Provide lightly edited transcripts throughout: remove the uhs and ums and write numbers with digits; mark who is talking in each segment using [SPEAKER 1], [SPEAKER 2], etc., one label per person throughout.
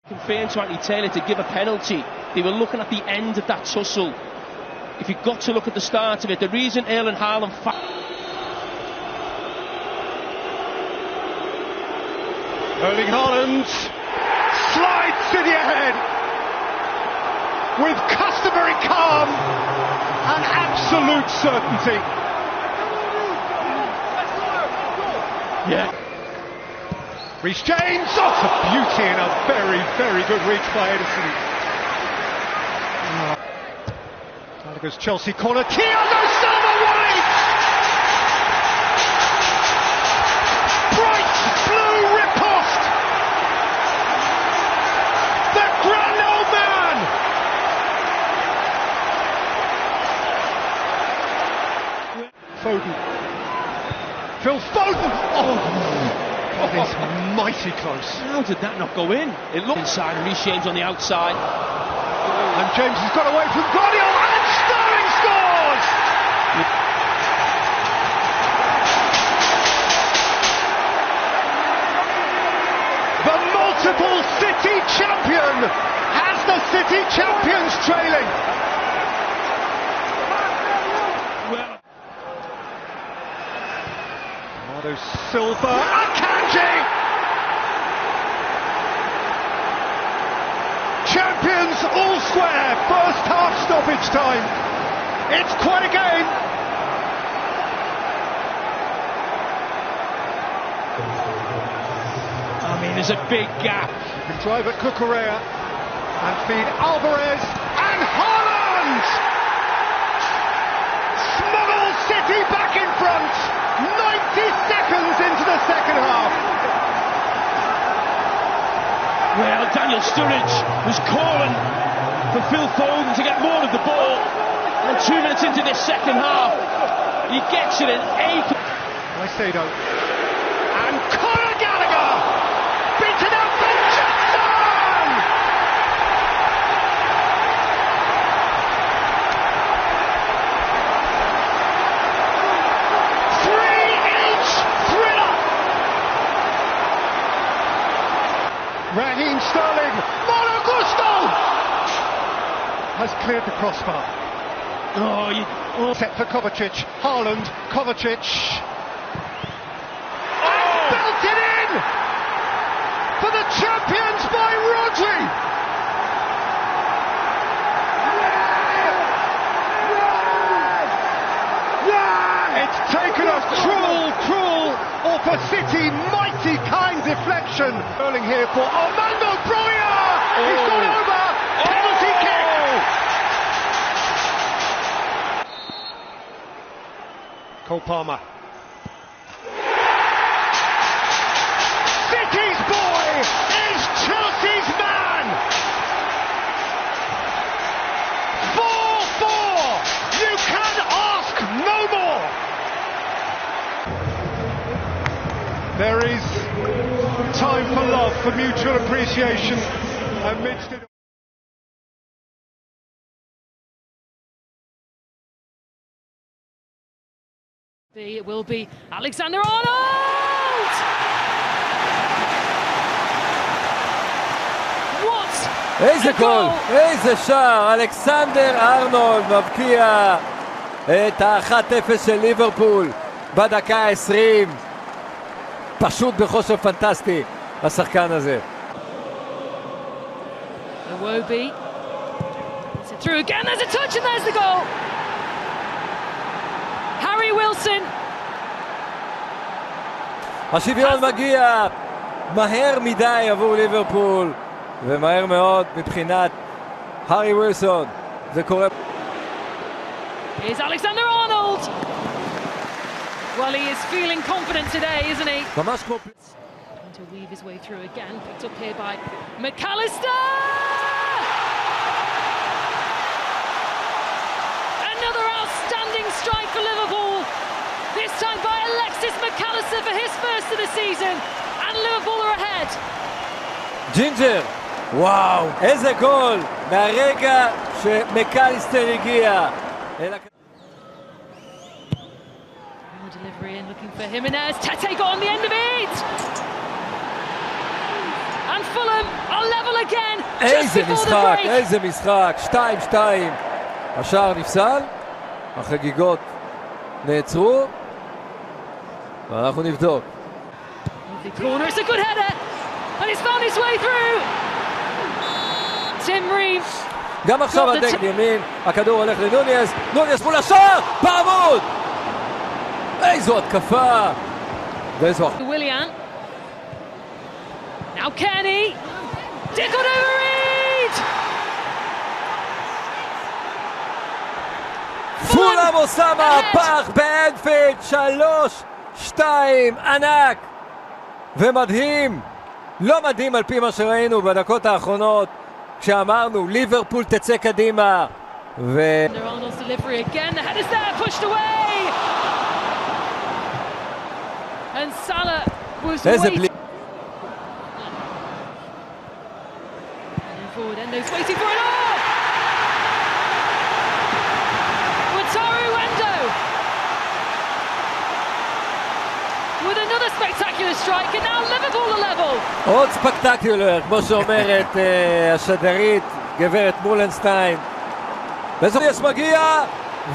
[SPEAKER 1] Confirmed to Anthony Taylor to give a penalty. They were looking at the end of that tussle. If you've got to look at the start of it, the reason Erling Haaland
[SPEAKER 2] Erling Haaland slides City ahead with customary calm and absolute certainty.
[SPEAKER 1] Yeah.
[SPEAKER 2] Reece James, oh, it's a beauty and a very, very good reach by Edison. Gallagher's Chelsea corner, Thiago Silva wide! Bright blue riposte! The grand old man! Foden. Phil Foden! Oh! That is mighty close.
[SPEAKER 1] How did that not go in? It looked inside and Reece James on the outside.
[SPEAKER 2] And James has got away from Guardiola and Sterling scores! The multiple City champion has the City champions trailing. Bernardo Silva, Akanji! Champions all square, first half stoppage time. It's quite a game.
[SPEAKER 1] I mean, there's a big gap.
[SPEAKER 2] You can drive at Cucurella and feed Alvarez and Haaland! Smuggle City back in front, 90 seconds into the second half.
[SPEAKER 1] Well, Daniel Sturridge was calling for Phil Foden to get more of the ball. And 2 minutes into this second half, he gets it in 8.
[SPEAKER 2] Caicedo. And Conor Gallagher! Beaten out by Jackson! Three-inch thriller! Raheem Sterling, Malo Gusto has cleared the crossbar. Set for Kovacic, Haaland, Kovacic. And built it in for the champions by Rodri. It's taken a cruel off a City mighty kind deflection. Erling here for Armando Broja. He's gone over. Penalty kick. Cole Palmer. City's boy is Chelsea's man. 4-4. You can ask no more. There is time for love, for mutual appreciation amidst it.
[SPEAKER 3] It will be Alexander-Arnold! What?
[SPEAKER 4] איזה גול, איזה שער, אלכסנדר ארנולד מבקיע את ה-1-0 של ליברפול בדקה ה-20. פשוט בכושר פנטסטי, השחקן הזה.
[SPEAKER 3] Iwobi. Through again, there's a touch and there's the goal! Harry Wilson.
[SPEAKER 4] השוויון מגיע מהר מדי עבור ליברפול ומהר מאוד מבחינת הארי ווילסון. זה קורה.
[SPEAKER 3] Here's Alexander-Arnold. Well, he is feeling confident today, isn't he?
[SPEAKER 4] ממש כמו...
[SPEAKER 3] Trying to weave his way through again, picked up here by McAllister. Another outstanding strike for Liverpool. This time by Alexis McAllister for his first of the season. And Liverpool are ahead.
[SPEAKER 4] ג'ינג'ר, וואו, איזה גול מהרגע שמקליסטר הגיע.
[SPEAKER 3] Delivery in, looking for Jimenez. Tete got on the end of it! And Fulham are level again. Just
[SPEAKER 4] איזה
[SPEAKER 3] before the
[SPEAKER 4] משחק,
[SPEAKER 3] break.
[SPEAKER 4] איזה משחק, 2-2. השער נפסל, החגיגות נעצרו, ואנחנו נבדוק.
[SPEAKER 3] The corner, it's a good header, and it's found its way through. Tim Reeves.
[SPEAKER 4] גם עכשיו הדגל ימין, הכדור הולך לנוניס, נוניס מול השער, בעמוד! איזו התקפה! ואיזו...
[SPEAKER 3] Willian. Now Kenny. Dickled over Reed.
[SPEAKER 4] פולהאם עושה מהפך באנפילד, 3-2, ענק ומדהים, לא מדהים על פי מה שראינו בדקות האחרונות כשאמרנו ליברפול תצא קדימה
[SPEAKER 3] Arnold's delivery again, the header's there, pushed away. And Salah was
[SPEAKER 4] איזה
[SPEAKER 3] waiting.
[SPEAKER 4] בלי...
[SPEAKER 3] Forward, Endo's waiting for it all. Wataru Endo with another spectacular strike, and now Liverpool are level.
[SPEAKER 4] עוד ספקטקולר, כמו שאומרת השדרית גברת מולנשטיין. וזוריאס מגיע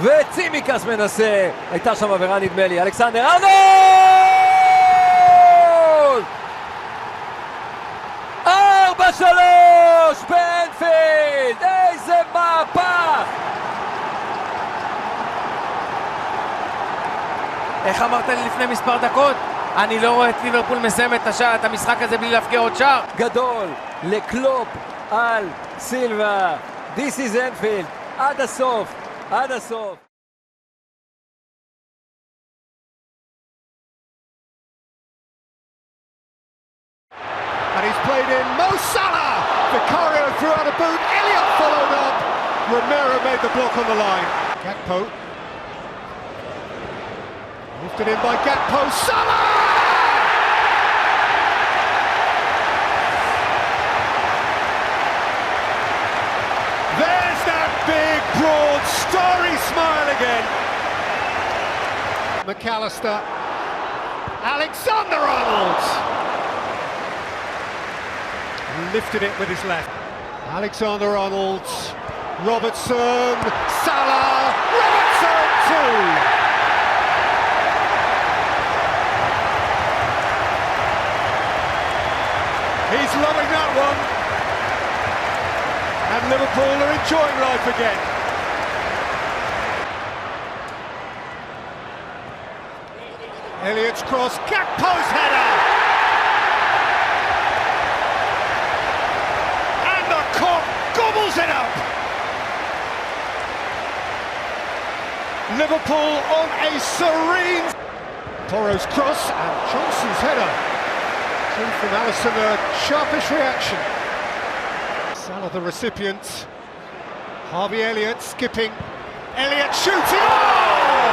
[SPEAKER 4] וצימקס מנסה, הייתה שם עבירה נדמה לי, אלכסנדר ארנולד! 4-3 באנפילד, איזה מהפך!
[SPEAKER 5] איך אמרת לי לפני מספר דקות? אני לא רואה את ליברפול מסיים את המשחק הזה בלי להפקיע עוד שער.
[SPEAKER 4] גדול לקלופ על סילבה. This is Anfield. עד הסוף, עד הסוף.
[SPEAKER 2] And he's played in Mo Salah. Vicario threw out a boot. Elliott followed up. Romero made the block on the line. Gakpo. Lifted in by Gakpo. Salah! There's that big, broad, starry smile again. McAllister. Alexander-Arnold. Lifted it with his left. Alexander-Arnold. Robertson. Salah. Robertson too. He's loving that one. And Liverpool are enjoying life again. Elliott's cross, Gakpo's header! And the cock gobbles it up! Liverpool on a serene... Porro's cross and Johnson's header. Through from Alisson, a sharpish reaction. Salah the recipient. Harvey Elliott skipping. Elliott shooting! Oh!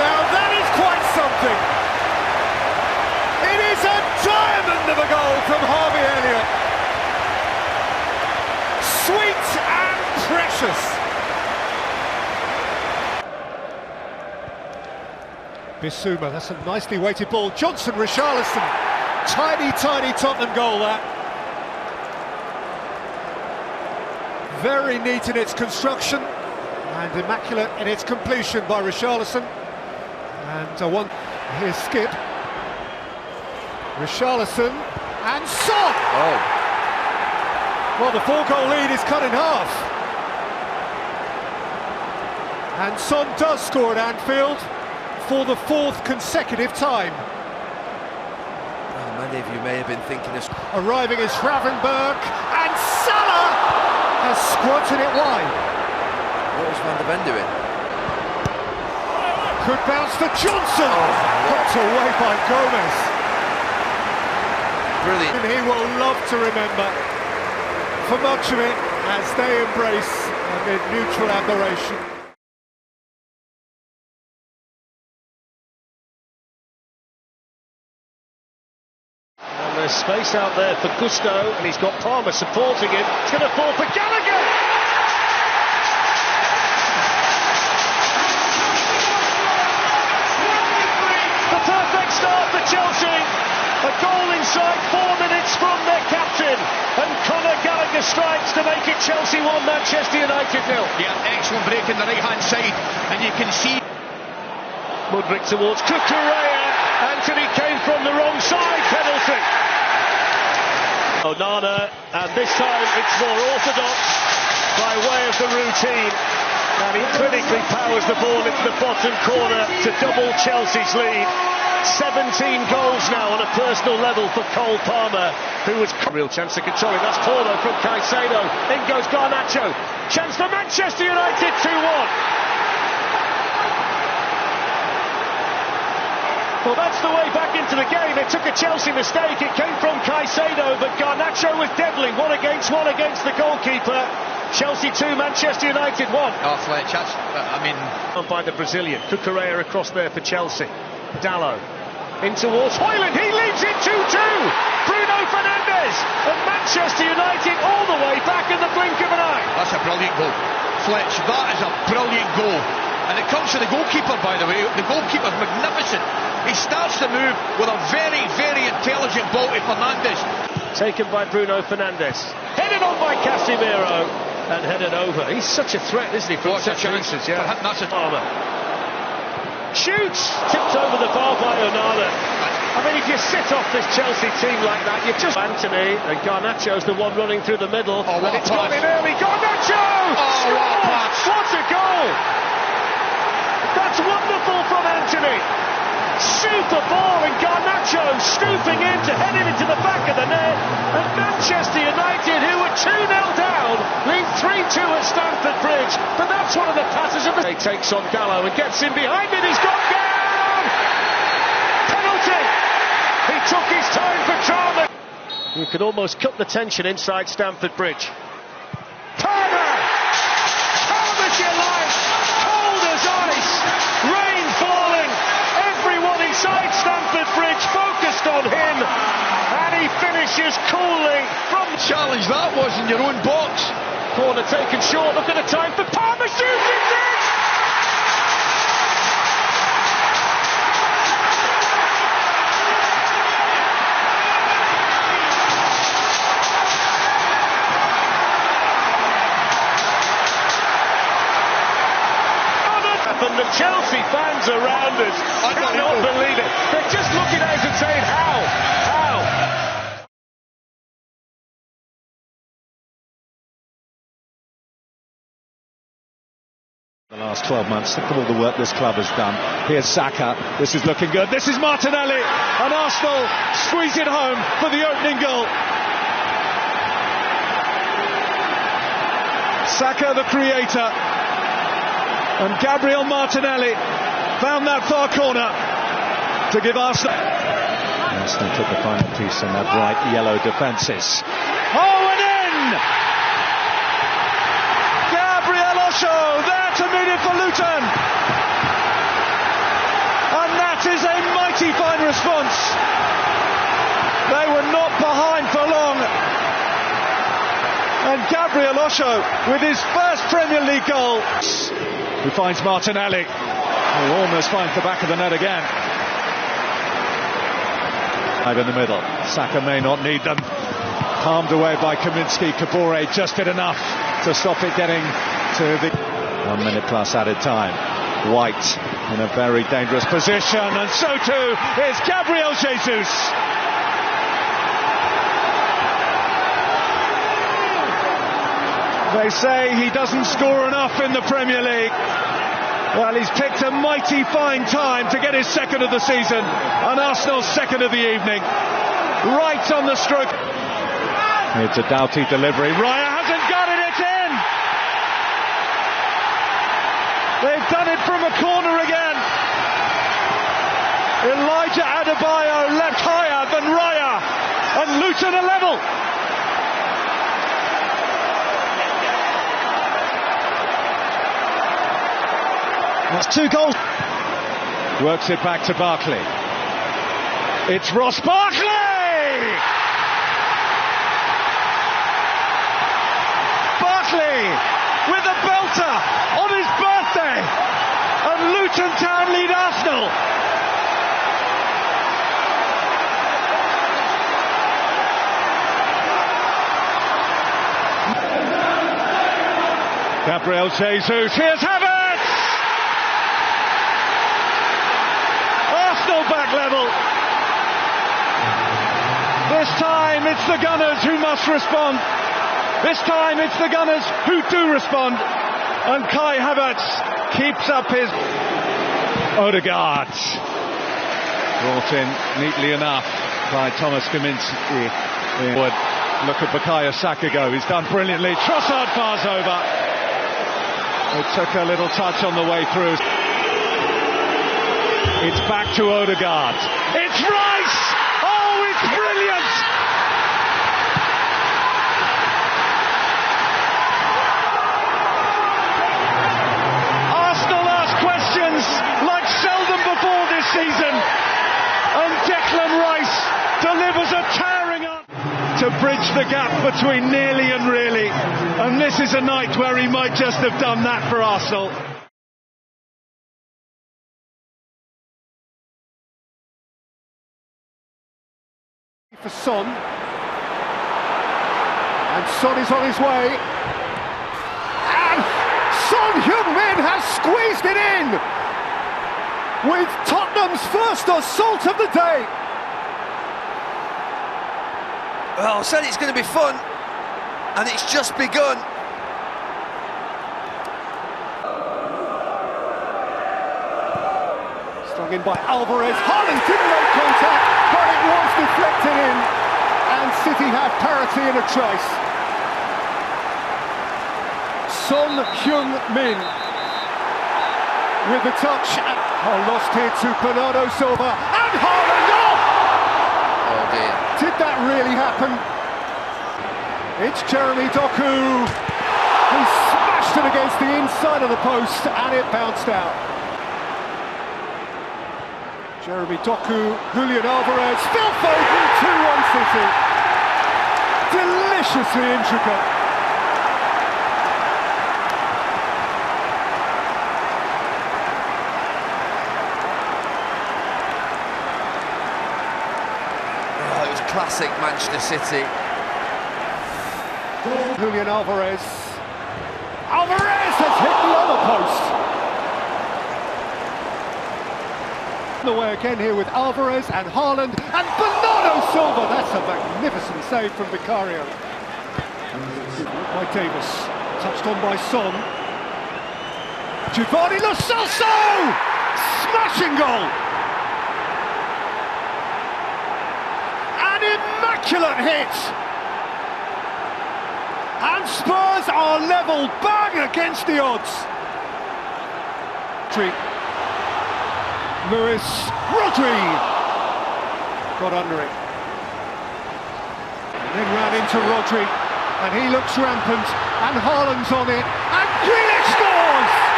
[SPEAKER 2] Now that is quite something. It is a diamond of a goal from Harvey Elliott. Sweet and precious. Bissouma, that's a nicely weighted ball. Johnson, Richarlison. Tiny, tiny Tottenham goal that. Very neat in its construction and immaculate in its completion by Richarlison. And one, here's Skip. Richarlison and Son!
[SPEAKER 4] Oh.
[SPEAKER 2] Well, the 4-goal lead is cut in half. And Son does score at Anfield for the 4th consecutive time.
[SPEAKER 5] Many of you may have been thinking this.
[SPEAKER 2] Arriving is Gravenberg, and Salah has squirted it wide.
[SPEAKER 5] What was Van der Ven doing?
[SPEAKER 2] Could bounce to Johnson. Knocked away by Gomez.
[SPEAKER 5] Brilliant.
[SPEAKER 2] And he will love to remember for much of it as they embrace amid mutual admiration.
[SPEAKER 6] There's space out there for Gusto, and he's got Palmer supporting him. It's going to fall for Gallagher! The perfect start for Chelsea. A goal inside 4 minutes from their captain, and Conor Gallagher strikes to make it Chelsea 1, Manchester United 0.
[SPEAKER 7] Yeah, excellent break in the right-hand side, and you can see
[SPEAKER 6] Mudryk towards Cucurella. Anthony came from the wrong side, penalty. Onana, and this time it's more orthodox by way of the routine, and he clinically powers the ball into the bottom corner to double Chelsea's lead. 17 goals now on a personal level for Cole Palmer, who was real chance to control it. That's Paulo from Caicedo. In goes Garnacho. Chance for Manchester United 2-1. Well, that's the way back into the game. It took a Chelsea mistake. It came from Caicedo, but Garnacho was deadly. One against the goalkeeper. Chelsea 2, Manchester United 1.
[SPEAKER 7] oh, Fletch, I mean,
[SPEAKER 6] By the Brazilian. Cucurella across there for Chelsea. Dallo in towards Hoyland. He leads it 2-2. Bruno Fernandes, and Manchester United all the way back in the blink of an eye.
[SPEAKER 7] that's a brilliant goal. Fletch, that is a brilliant goal. And it comes to the goalkeeper, by the way. The goalkeeper's magnificent. He starts the move with a very, very intelligent ball to Fernandes.
[SPEAKER 6] Taken by Bruno Fernandes. Headed on by Casemiro. And headed over. He's such a threat, isn't he? From
[SPEAKER 7] What a
[SPEAKER 6] such
[SPEAKER 7] chance.
[SPEAKER 6] distance, yeah.
[SPEAKER 7] That's a
[SPEAKER 6] Palmer shoots, tipped over the bar by Onana. I mean, if you sit off this Chelsea team like that, you just Anthony, and Garnacho's the one running through the middle.
[SPEAKER 7] Oh, what
[SPEAKER 6] and it's
[SPEAKER 7] a
[SPEAKER 6] gone
[SPEAKER 7] pass.
[SPEAKER 6] in early. Garnacho!
[SPEAKER 7] Oh, what a pass.
[SPEAKER 6] What a goal! That's wonderful from Anthony. Super ball, and Garnacho stooping in to head it into the back of the net. And Manchester United, who were 2-0 down, lead 3-2 at Stamford Bridge. But that's one of the passes of the... He takes on Dallo and gets in behind it. He's gone down! Penalty! He took his time for drama. You could almost cut the tension inside Stamford Bridge. Palmer! Palmer's your life! Cold as ice! Rain falling! Everyone inside Stamford Bridge focused on him, and he finishes coolly from
[SPEAKER 7] challenge that was in your own box.
[SPEAKER 6] corner taken short. Look at the time for Palmer, shoots it! And the Chelsea fans around us cannot believe it. They're just looking at us and saying, how?
[SPEAKER 2] The last 12 months, look at all the work this club has done. Here's Saka, this is looking good. This is Martinelli, and Arsenal squeeze it home for the opening goal. Saka, the creator, and Gabriel Martinelli found that far corner to give Arsenal. Arsenal took the final piece on that bright yellow defences. Oh, and in! Gabriel Osho there to meet it for Luton. And that is a mighty fine response. They were not behind for long. And Gabriel Osho with his first Premier League goal. He finds Martinelli, who almost finds the back of the net again. Right in the middle. Saka may not need them. Palmed away by Kaminsky. Kabore just did enough to stop it getting to the 1 minute plus added time. White in a very dangerous position, and so too is Gabriel Jesus. They say he doesn't score enough in the Premier League. Well, he's picked a mighty fine time to get his second of the season, and Arsenal's second of the evening. Right on the stroke. It's a Doughty delivery. Raya hasn't got it, it's in! They've done it from a corner again. Elijah Adebayo left higher than Raya, and Luton are level. That's 2 goals. Works it back to Barkley. It's Ross Barkley! Barkley with a belter on his birthday, and Luton Town lead Arsenal. Gabriel Jesus, here's Havertz! Arsenal back level. This time it's the Gunners who must respond. This time it's the Gunners who do respond. And Kai Havertz keeps up his... Odegaard. Brought in neatly enough by Thomas Kaminski. Look at Bukayo Saka go, he's done brilliantly. Trossard fires over. It took a little touch on the way through. It's back to Odegaard. It's Rice! Oh, it's brilliant! Arsenal ask questions like seldom before this season. And Declan Rice delivers a towering up to bridge the gap between nearly and really. And this is a night where he might just have done that for Arsenal. For Son. And Son is on his way. And Son Heung-min has squeezed it in with Tottenham's first assault of the day.
[SPEAKER 8] Well, I said it's going to be fun, and it's just begun.
[SPEAKER 2] Strung in by Alvarez. Haaland didn't make contact, but it was deflected in, and City have parity in a trace. Son Heung-min with the touch, lost here to Bernardo Silva, and Haaland off!
[SPEAKER 8] Oh dear.
[SPEAKER 2] Did that really happen? It's Jeremy Doku. He smashed it against the inside of the post and it bounced out. Jeremy Doku, Julian Alvarez, Phil Foden, 2-1 City. Deliciously intricate.
[SPEAKER 8] Classic Manchester City.
[SPEAKER 2] Julian Alvarez. Alvarez has hit the other post. The way again here with Alvarez and Haaland and Bernardo Silva. That's a magnificent save from Vicario. By Davis. Touched on by Son. Giovanni Lo Celso! Smashing goal! Immaculate hit! And Spurs are level bang against the odds. Lewis, Rodri got under it. And then ran into Rodri, and he looks rampant, and Haaland's on it, and Grealish scores!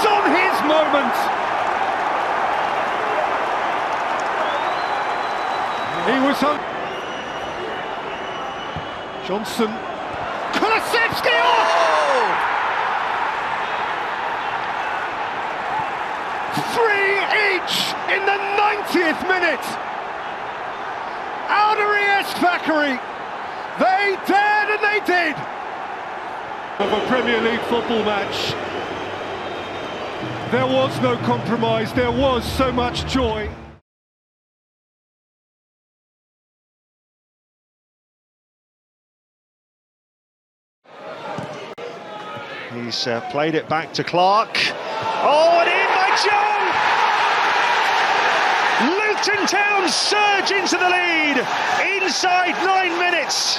[SPEAKER 2] On his moment. He was on. Johnson. Kulusevski off! 3 each in the 90th minute. Alderweireld Thackeray. They dared and they did. Of a Premier League football match. There was no compromise, there was so much joy. He's played it back to Clark. Oh, and in by John! Luton Town surge into the lead inside 9 minutes.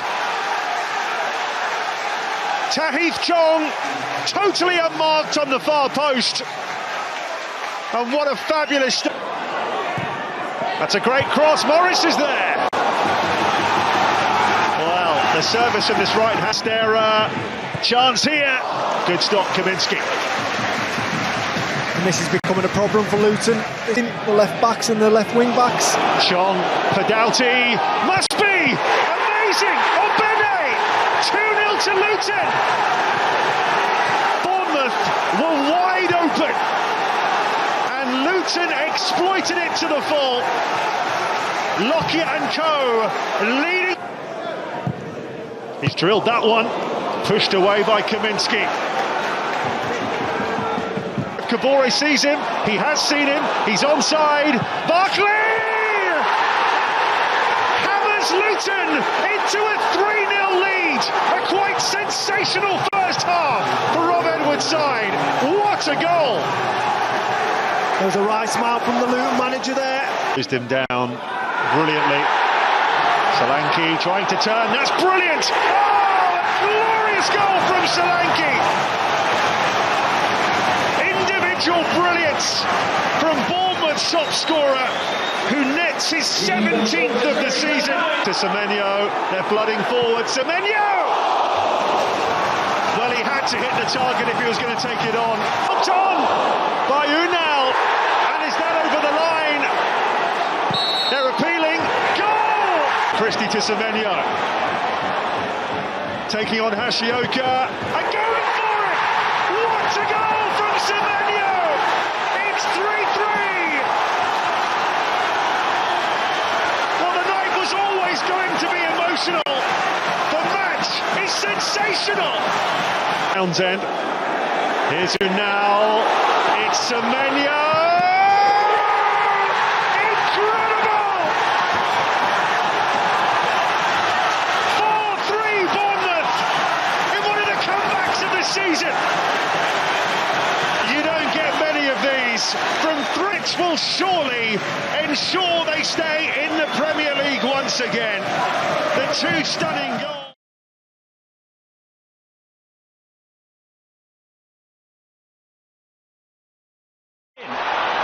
[SPEAKER 2] Tahith Chong totally unmarked on the far post. And what a fabulous... That's a great cross. Morris is there. Well, the service of this right has their chance here. Good stop, Kaminski.
[SPEAKER 9] And this is becoming a problem for Luton. The left backs and the left wing backs.
[SPEAKER 2] Chong, Padalti, must be amazing. Obene, 2-0 to Luton. Bournemouth were wide open. Luton exploited it to the full. Lockyer and co. leading. He's drilled that one. Pushed away by Kaminsky. Kabore sees him. He has seen him. He's onside. Barkley! Hammers Luton into a 3-0 lead. A quite sensational first half for Rob Edwards' side. What a goal!
[SPEAKER 9] There's a right smile from the Luton manager there.
[SPEAKER 2] Closed him down brilliantly. Solanke trying to turn. That's brilliant! Oh, a glorious goal from Solanke! Individual brilliance from Bournemouth's top scorer, who nets his 17th of the season. To Semenyo, they're flooding forward. Semenyo! Well, he had to hit the target if he was going to take it on. Hooked on by Unal, and is that over the line? They're appealing. Goal! Christie to Semenyo. Taking on Hashioka, and going for it! What a goal from Semenyo! It's 3-3! Well, the night was always going to be emotional. The match is sensational. Townsend. Here's Unal. It's Semenyo. Incredible! 4-3 Bournemouth in one of the comebacks of the season. You don't get many of these from threats will surely ensure they stay in the Premier League once again. The two stunning goals.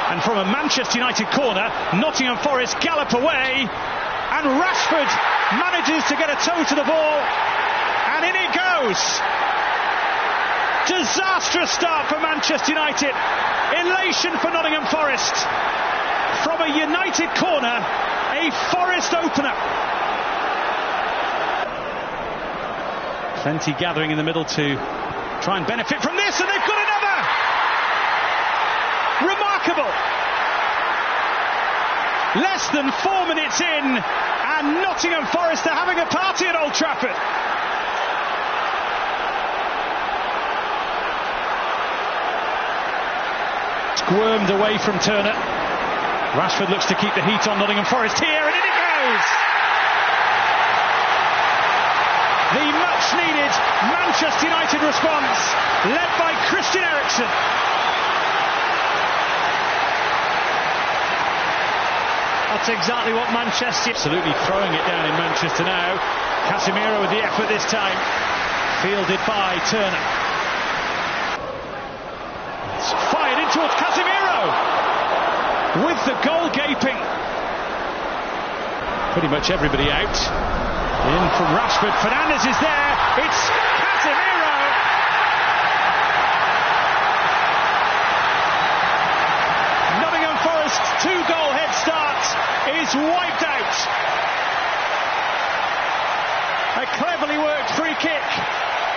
[SPEAKER 1] And from a Manchester United corner, Nottingham Forest gallop away, and Rashford manages to get a toe to the ball, and in it goes. Disastrous start for Manchester United. Elation for Nottingham Forest. From a United corner, a Forest opener. Plenty gathering in the middle to try and benefit from this, and they've got another! Remarkable! Less than 4 minutes in, and Nottingham Forest are having a party at Old Trafford. Squirmed away from Turner. Rashford looks to keep the heat on Nottingham Forest here, and in it goes! The much-needed Manchester United response, led by Christian Eriksen. That's exactly what Manchester... Absolutely throwing it down in Manchester now. Casemiro with the effort this time. Fielded by Turner. It's fired in towards Casemiro. With the goal gaping. Pretty much everybody out. In from Rashford. Fernandes is there. It's Casemiro. Nottingham Forest's 2-goal head start is wiped out. A cleverly worked free kick.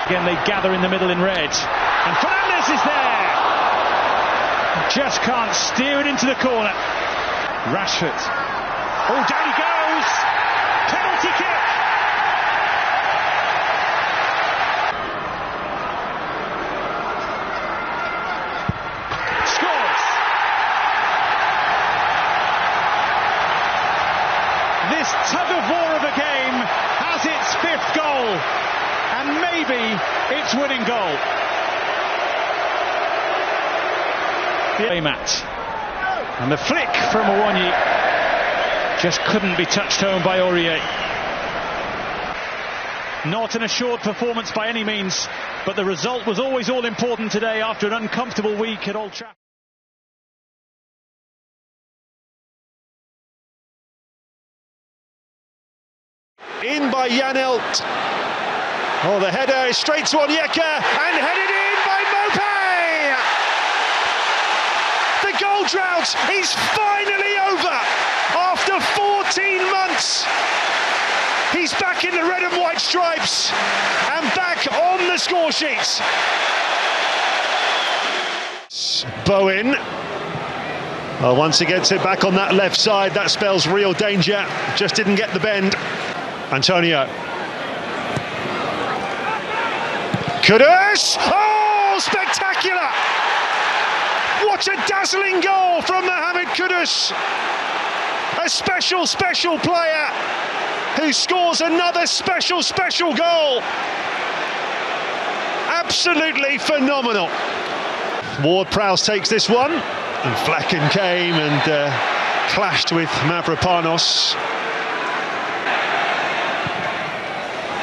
[SPEAKER 1] Again, they gather in the middle in red. And Fernandes is there. Just can't steer it into the corner. Rashford. Oh, down he goes. Penalty kick. Scores. This tug-of-war of a game has its 5th goal, and maybe its winning goal. Mat. And the flick from Awoniyi just couldn't be touched home by Aurier. Not an assured performance by any means, but the result was always all important today after an uncomfortable week at Old Trafford.
[SPEAKER 2] In by Janelt. Oh, the header is straight to Onyeka and headed in by Mopé. The goal drought is finally over after 14 months. He's back in the red and white stripes and back on the score sheets. Bowen. Well, once he gets it back on that left side, that spells real danger. Just didn't get the bend. Antonio. Kudus! Oh, spectacular! What a dazzling goal from Mohamed Kudus. A special, special player who scores another special, special goal. Absolutely phenomenal. Ward-Prowse takes this one, and Flecken came and clashed with Mavropanos.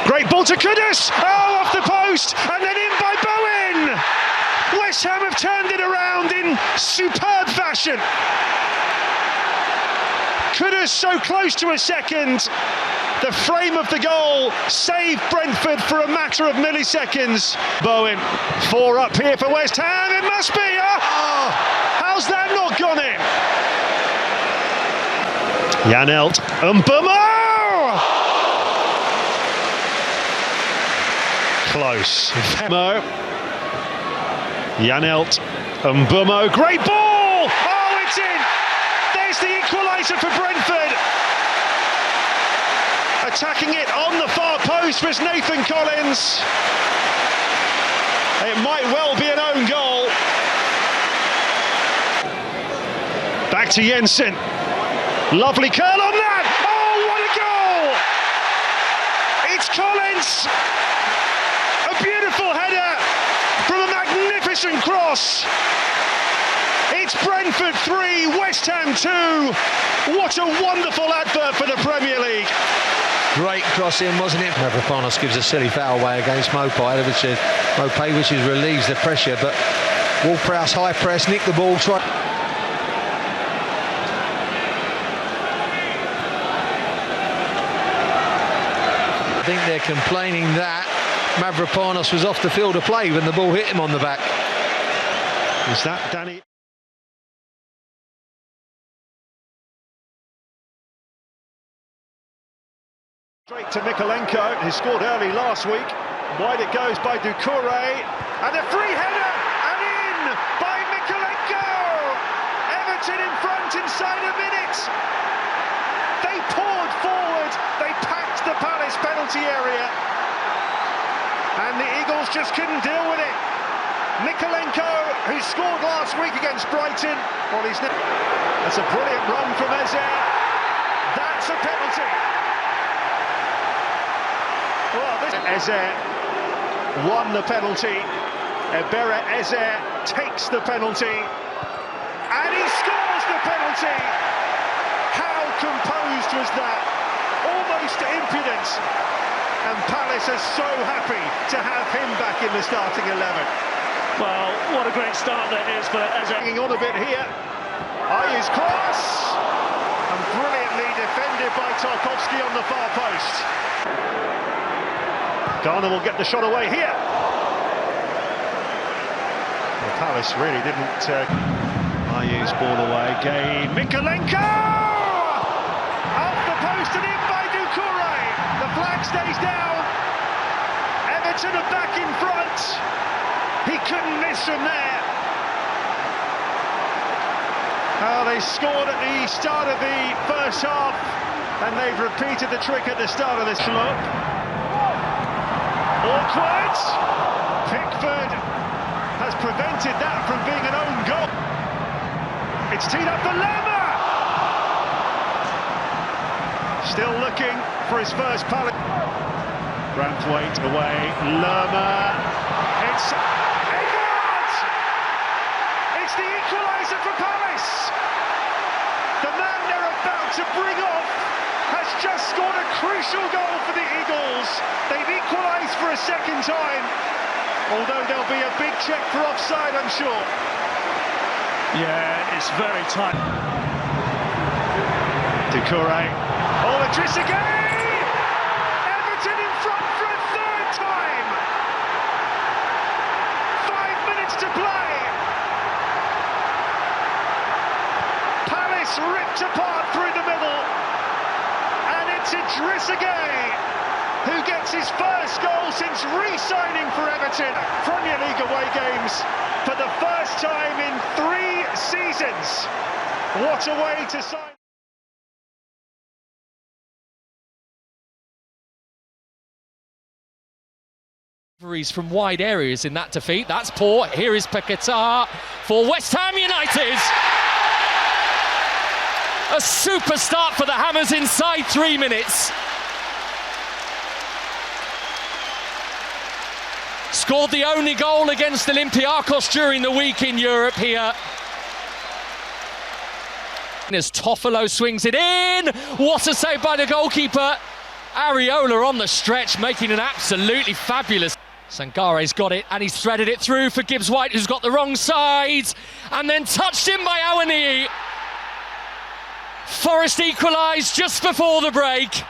[SPEAKER 2] Great ball to Kudus! Oh, off the post, and then in by Bowen! West Ham have turned it around in superb fashion. Kudus so close to a second. The frame of the goal saved Brentford for a matter of milliseconds. Bowen, 4 up here for West Ham. It must be. Oh, how's that not gone in? Janelt Mbeumo. Close. Janelt Mbeumo. Great ball. Oh, it's in. There's the equaliser for Brentford. Attacking it on the far post was Nathan Collins. It might well be an own goal. Back to Jensen. Lovely curl on that. Oh, what a goal! It's Collins. A beautiful header from a magnificent cross. It's Brentford 3, West Ham 2. What a wonderful advert for the Premier League.
[SPEAKER 8] Great cross in, wasn't it? Mavropanos gives a silly foul away against Mopay, which relieves the pressure, but Ward-Prowse high press, nick the ball, try. I think they're complaining that Mavropanos was off the field of play when the ball hit him on the back.
[SPEAKER 2] Is that Danny? Straight to Mikolenko, who scored early last week. Wide it goes by Doucouré, and a free header, and in by Mikolenko! Everton in front inside a minute. They poured forward, they packed the Palace penalty area, and the Eagles just couldn't deal with it. Mikolenko, who scored last week against Brighton, that's a brilliant run from Eze. That's a penalty. Well, Eze won the penalty. Ebere Eze takes the penalty, and he scores the penalty. How composed was that? Almost impudent. And Palace are so happy to have him back in the starting 11.
[SPEAKER 6] Well, what a great start that is for Eze.
[SPEAKER 2] Hanging on a bit here. Ayew's cross, and brilliantly defended by Tarkowski on the far post. Garner will get the shot away here. The Palace really didn't. Ayew's ball away. Gay Mikolenko! Off the post and in by Doucouré. The flag stays down. Everton are back in front. He couldn't miss from there. They scored at the start of the first half, and they've repeated the trick at the start of this look. Awkward. Pickford has prevented that from being an own goal. It's teed up for Lerma. Still looking for his first Palace. Branthwaite away. Lerma. It's Edwards. It's the equaliser for Palace. The man they're about to bring off has just scored a crucial goal for the Eagles. They've equalised for a second time, although there'll be a big check for offside, I'm sure.
[SPEAKER 6] Yeah, it's very tight.
[SPEAKER 2] Doucouré. Oh, Trezeguet! Everton in front for a third time. 5 minutes to play. Palace ripped apart through the middle. And it's Trezeguet who gets his first goal since re-signing for Everton. Premier League away games for the first time in 3 seasons.
[SPEAKER 6] What a way to sign.
[SPEAKER 10] From wide areas in that defeat. That's poor. Here is Paquetá for West Ham United. A super start for the Hammers inside 3 minutes. Scored the only goal against Olympiacos during the week in Europe here. As Toffolo swings it in. What a save by the goalkeeper. Areola on the stretch, making an absolutely fabulous. Sangare's got it, and he's threaded it through for Gibbs-White, who's got the wrong side, and then touched in by Awoniyi. Forest equalised just before the break.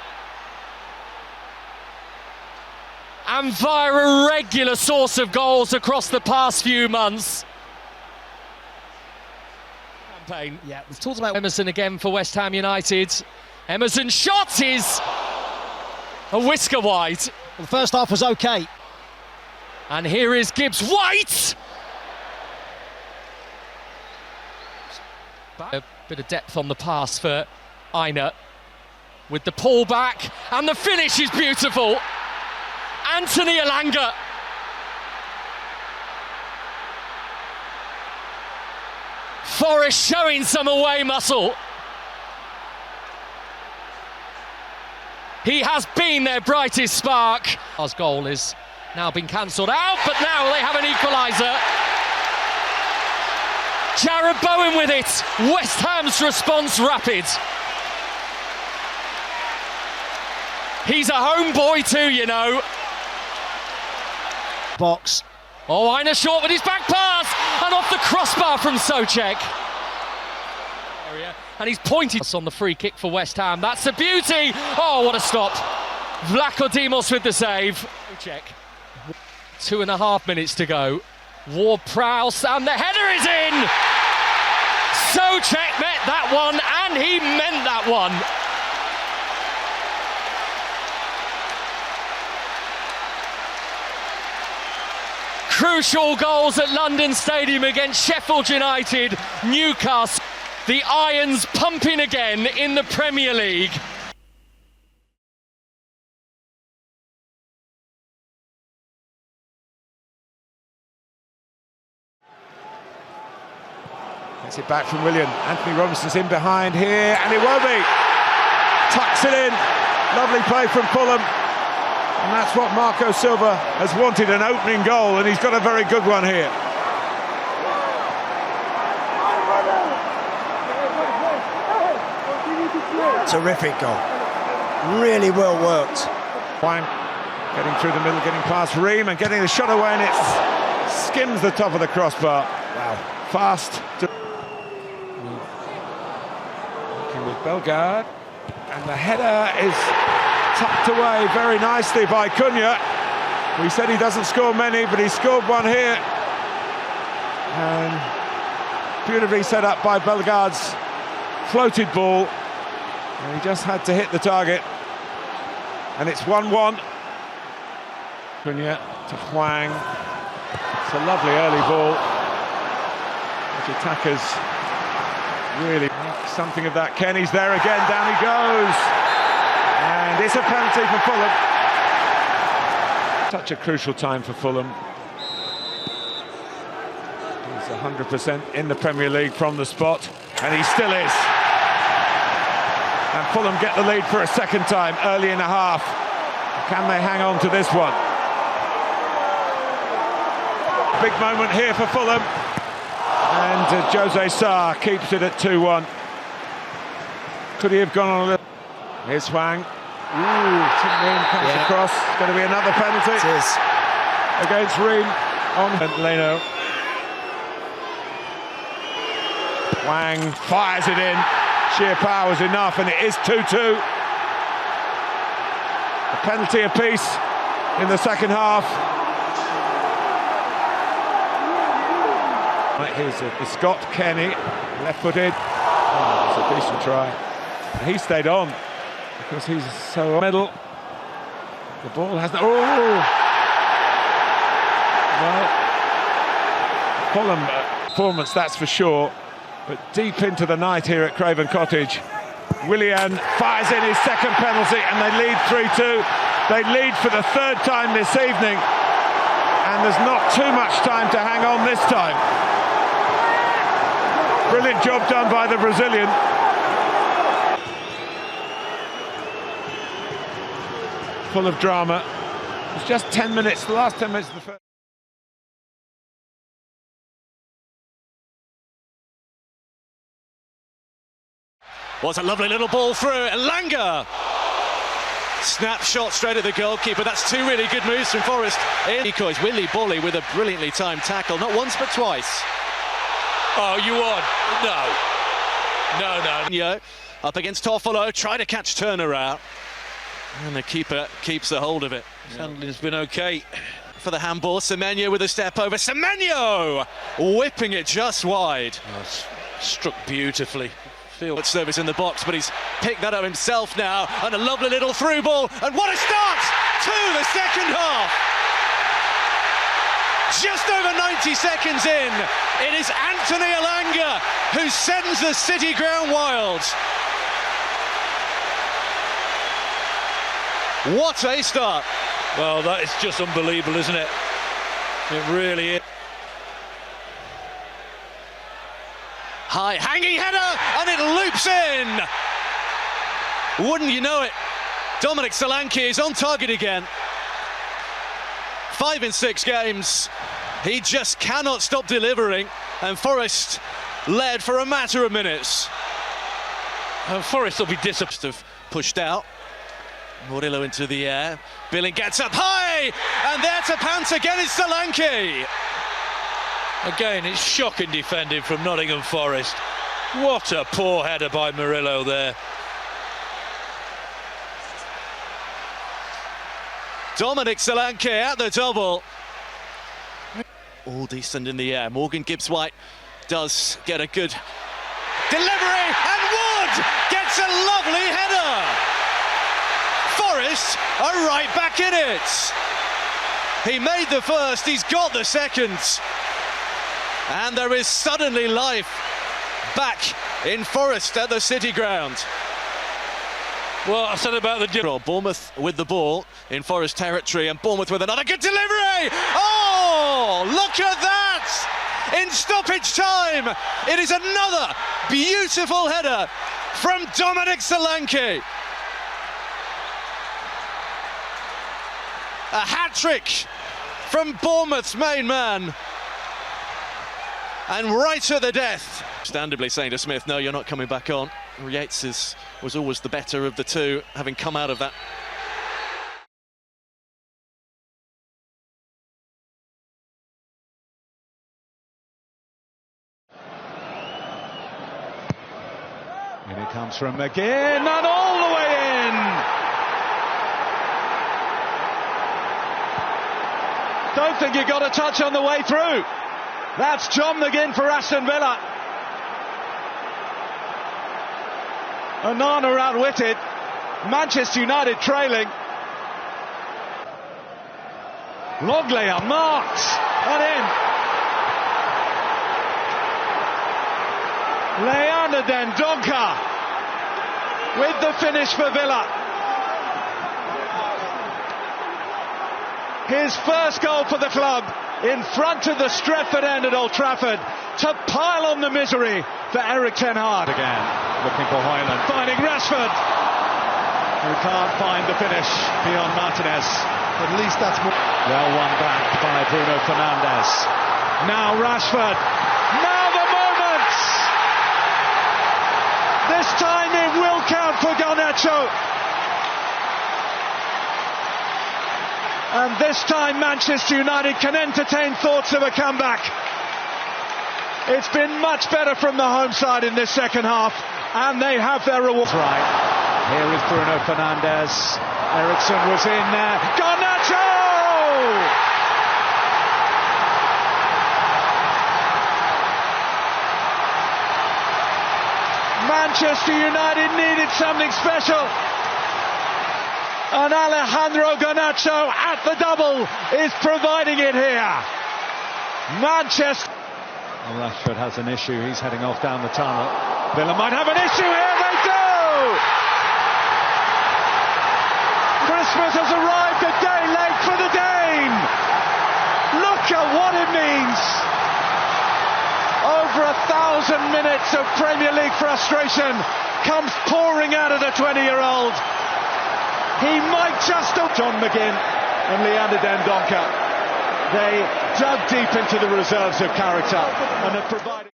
[SPEAKER 10] And via a regular source of goals across the past few months. Campaign.
[SPEAKER 9] Yeah, we've talked about
[SPEAKER 10] Emerson again for West Ham United. Emerson's shot is a whisker wide.
[SPEAKER 9] the first half was okay.
[SPEAKER 10] And here is Gibbs-White. A bit of depth on the pass for Aina with the pull back, and the finish is beautiful. Anthony Elanga. Forest showing some away muscle. He has been their brightest spark. Our goal is now been cancelled out, but now they have an equaliser. Jared Bowen with it. West Ham's response rapid. He's a homeboy too, you know.
[SPEAKER 9] Box.
[SPEAKER 10] Oh, Aina short with his back pass, and off the crossbar from Souček. And he's pointed on the free kick for West Ham. That's a beauty. Oh, what a stop. Vlachodimos with the save. Souček. 2.5 minutes to go. Ward-Prowse, and the header is in. Souček met that one, and he meant that one. Crucial goals at London Stadium against Sheffield United, Newcastle. The Irons pumping again in the Premier League.
[SPEAKER 11] Gets it back from Willian. Anthony Robinson's in behind here, and it won't be. Tucks it in. Lovely play from Fulham. And that's what Marco Silva has wanted, an opening goal, and he's got a very good one here.
[SPEAKER 9] Terrific goal. Really well worked.
[SPEAKER 11] Wang getting through the middle, getting past Ream and getting the shot away, and it skims the top of the crossbar.
[SPEAKER 9] Wow.
[SPEAKER 11] Fast. Working with Bellegarde, and the header is tucked away very nicely by Cunha. We said he doesn't score many, but he scored one here. And beautifully set up by Bellegarde's floated ball. And he just had to hit the target. And it's 1-1. Cunha to Hwang. It's a lovely early ball. The attackers really make something of that. Kenny's there again, down he goes. And it's a penalty for Fulham. Such a crucial time for Fulham. He's 100% in the Premier League from the spot, and he still is. And Fulham get the lead for a second time early in the half. Can they hang on to this one? Big moment here for Fulham. And Jose Sarr keeps it at 2-1. Could he have gone on a little... Here's Hwang. Ooh, Ream comes across. It's going to be another penalty.
[SPEAKER 9] It is.
[SPEAKER 11] Against Ream on Leno. Hwang fires it in. Sheer power is enough, and it is 2-2. A penalty apiece in the second half. Right, here's the Scott Kenny, left-footed. Oh, it's a decent try. And he stayed on because he's so middle. The ball has no. Oh! Well, Fulham performance, that's for sure. but deep into the night here at Craven Cottage. Willian fires in his second penalty and they lead 3-2. They lead for the third time this evening, and there's not too much time to hang on this time. Brilliant job done by the Brazilian. Full of drama. It's just 10 minutes, the last 10 minutes of the first.
[SPEAKER 6] Was a lovely little ball through. Elanga! Snapshot straight at the goalkeeper. That's two really good moves from Forest. Decoys, Willy Bolly with a brilliantly timed tackle. Not once but twice.
[SPEAKER 12] Oh, you on? No.
[SPEAKER 6] Up against Toffolo, try to catch Turner out. And the keeper keeps a hold of it.
[SPEAKER 12] Handling's been okay.
[SPEAKER 6] For the handball, Semenyo with a step over. Semenyo! Whipping it just wide.
[SPEAKER 12] Struck beautifully.
[SPEAKER 6] Field service in the box, but he's picked that up himself now. And a lovely little through ball. And what a start to the second half! Just over 90 seconds in, it is Anthony Elanga who sends the City ground wild. What a start!
[SPEAKER 12] Well, that is just unbelievable, isn't it? It really is.
[SPEAKER 6] High hanging header, and it loops in. Wouldn't you know it? Dominic Solanke is on target again. 5 in 6 games. He just cannot stop delivering, and Forest led for a matter of minutes.
[SPEAKER 12] Forest will be disappointed.
[SPEAKER 6] Pushed out. Murillo into the air. Billing gets up high, and there to pounce again is Solanke.
[SPEAKER 12] Again, it's shocking defending from Nottingham Forest. What a poor header by Murillo there.
[SPEAKER 6] Dominic Solanke at the double. All decent in the air. Morgan Gibbs-White does get a good delivery, and Wood gets a lovely header. Forest are right back in it. He made the first, he's got the second. And there is suddenly life back in Forest at the City ground.
[SPEAKER 12] Well, I said about the
[SPEAKER 6] Bournemouth with the ball in Forest territory, and Bournemouth with another good delivery. Oh, look at that! In stoppage time, it is another beautiful header from Dominic Solanke. A hat-trick from Bournemouth's main man. And right at the death. Understandably saying to Smith, no, you're not coming back on. Yates was always the better of the two, having come out of that.
[SPEAKER 2] And it comes from McGinn, and all the way in! Don't think you got a touch on the way through. That's John McGinn for Aston Villa. Onana outwitted. Manchester United trailing. Loglia marks and in. Leander Dendonka with the finish for Villa. His first goal for the club in front of the Stretford end at Old Trafford to pile on the misery for Eric Ten Hag. Again, looking for Hoyland, finding Rashford, who can't find the finish beyond Martinez.
[SPEAKER 9] At least that's more.
[SPEAKER 2] Well won back by Bruno Fernandes. Now Rashford. Now the moment! This time it will count for Garnacho. And this time Manchester United can entertain thoughts of a comeback. It's been much better from the home side in this second half, and they have their reward. Right. Here is Bruno Fernandes. Eriksson was in there. Garnacho! Manchester United needed something special. And Alejandro Garnacho at the double is providing it here. Manchester.
[SPEAKER 1] Rashford has an issue, he's heading off down the tunnel. Villa might have an issue here, they do! Christmas has arrived a day late for the Dane! Look at what it means! Over 1,000 minutes of Premier League frustration comes pouring out of the 20-year-old. He might just have John McGinn and Leander Dendoncker. They dug deep into the reserves of character and have provided.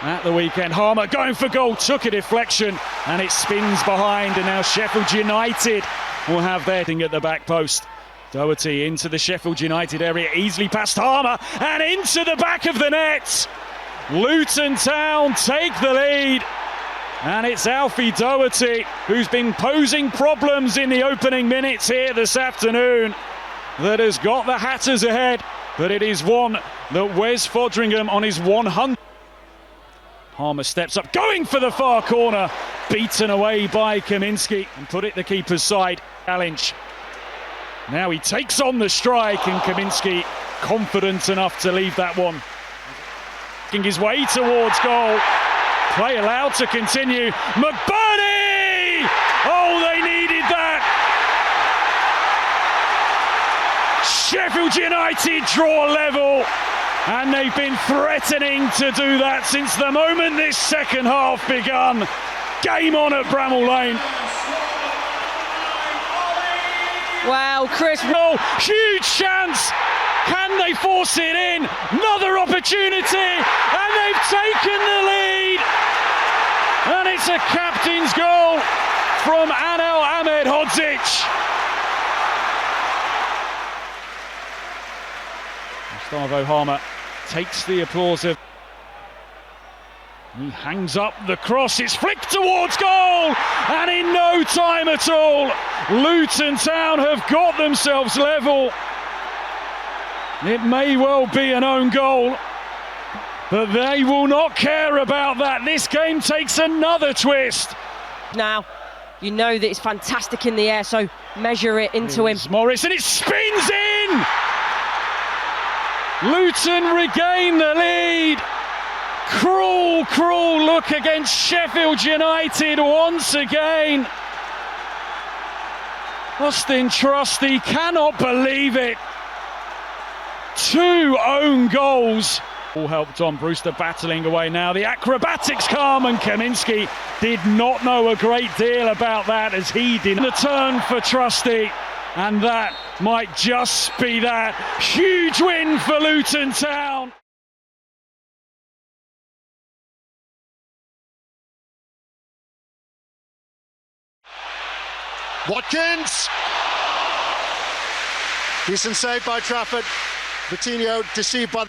[SPEAKER 1] At the weekend, Harmer going for goal, took a deflection and it spins behind, and now Sheffield United will have their thing at the back post. Doherty into the Sheffield United area, easily past Harmer and into the back of the net. Luton Town take the lead. And it's Alfie Doherty, who's been posing problems in the opening minutes here this afternoon, that has got the Hatters ahead. But it is one that Wes Fodringham on his 100th. Harmer steps up, going for the far corner, beaten away by Kaminski, and put it the keeper's side. Challenge. Now he takes on the strike, and Kaminski confident enough to leave that one. Making his way towards goal. Play allowed to continue. McBurney! Oh, they needed that! Sheffield United draw level, and they've been threatening to do that since the moment this second half begun. Game on at Bramall Lane.
[SPEAKER 3] Wow, Chris.
[SPEAKER 1] Oh, huge chance! Can they force it in? Another opportunity, and they've taken the lead! And it's a captain's goal from Anel Ahmedhodzic. Gustavo Harmer takes the applause of. He hangs up the cross, it's flicked towards goal, and in no time at all, Luton Town have got themselves level. It may well be an own goal, but they will not care about that. This game takes another twist.
[SPEAKER 3] Now, you know that it's fantastic in the air, so measure it into him.
[SPEAKER 1] Morris, and it spins in! Luton regain the lead. Cruel, cruel look against Sheffield United once again. Austin Trusty cannot believe it. 2 own goals. All helped on. Brewster battling away now. The acrobatics come, and Kaminski did not know a great deal about that, as he did. The turn for Trusty, and that might just be that. Huge win for Luton Town.
[SPEAKER 2] Watkins! Decent save by Trafford. Coutinho deceived by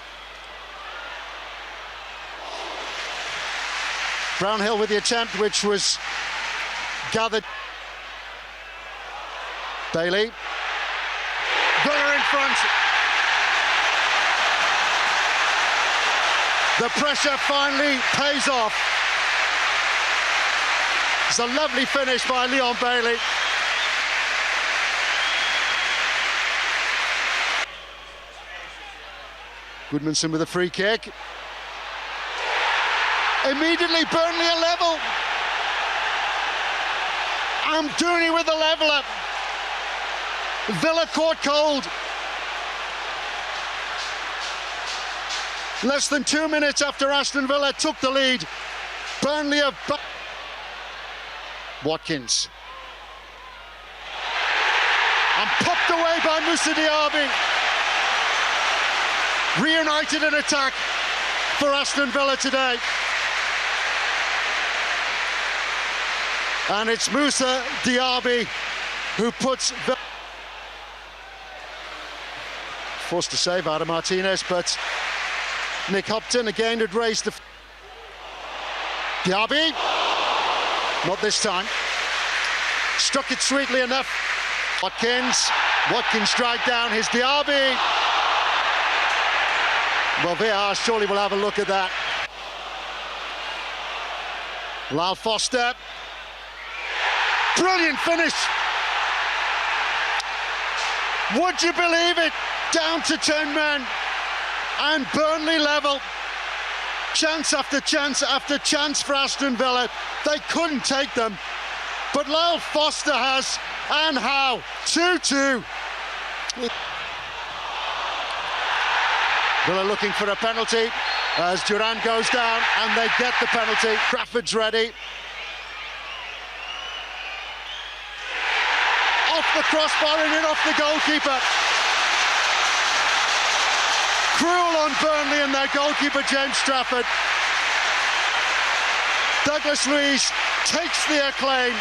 [SPEAKER 2] Brownhill with the attempt, which was gathered. Bailey. Villa in front. The pressure finally pays off. It's a lovely finish by Leon Bailey. Goodmanson with a free kick. Immediately Burnley a level. Amdouni with the leveller. Villa caught cold. Less than 2 minutes after Aston Villa took the lead, Burnley have... Watkins. And popped away by Moussa Diaby. Reunited in attack for Aston Villa today. And it's Moussa Diaby who puts Villa... Forced to save out of Martinez, but Nick Hopton again had raised the... Diaby. Not this time. Struck it sweetly enough. Watkins strike down his Diaby. Well, VAR surely will have a look at that. Lyle Foster. Brilliant finish. Would you believe it? Down to 10 men. And Burnley level. Chance after chance after chance for Aston Villa. They couldn't take them. But Lyle Foster has, and how? 2-2. Villa looking for a penalty as Duran goes down, and they get the penalty. Trafford's ready. Off the crossbar and in off the goalkeeper. Cruel on Burnley and their goalkeeper James Trafford. Douglas Luiz takes the acclaim.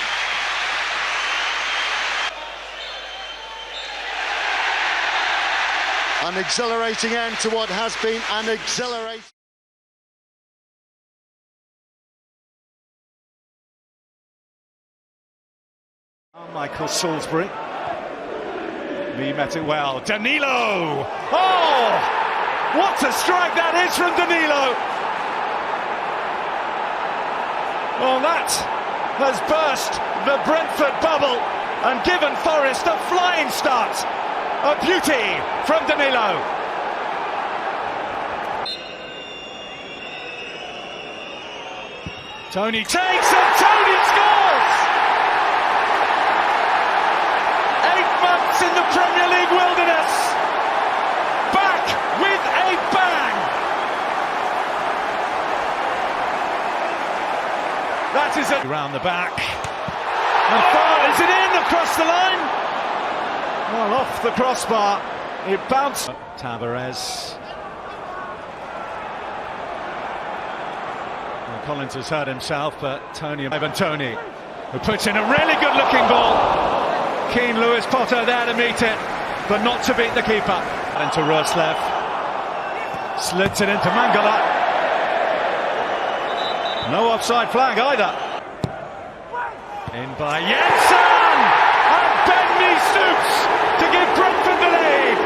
[SPEAKER 2] An exhilarating end to what has been an exhilarating...
[SPEAKER 1] Michael Salisbury. He met it well. Danilo! Oh! What a strike that is from Danilo! Well, that has burst the Brentford bubble and given Forest a flying start. A beauty from Danilo. Tony takes and Tony scores! 8 months in the Premier League wilderness. Back with a bang. That is it. Around the back. And far, is it in across the line? Well, off the crossbar, it bounced. Tavares. Well, Collins has hurt himself, but Tony who puts in a really good-looking ball. Keen Lewis Potter there to meet it, but not to beat the keeper. Into Roslev. Slits it into Mangala. No offside flag either. In by Jensen! And Ben stoops to give Brentford the lead.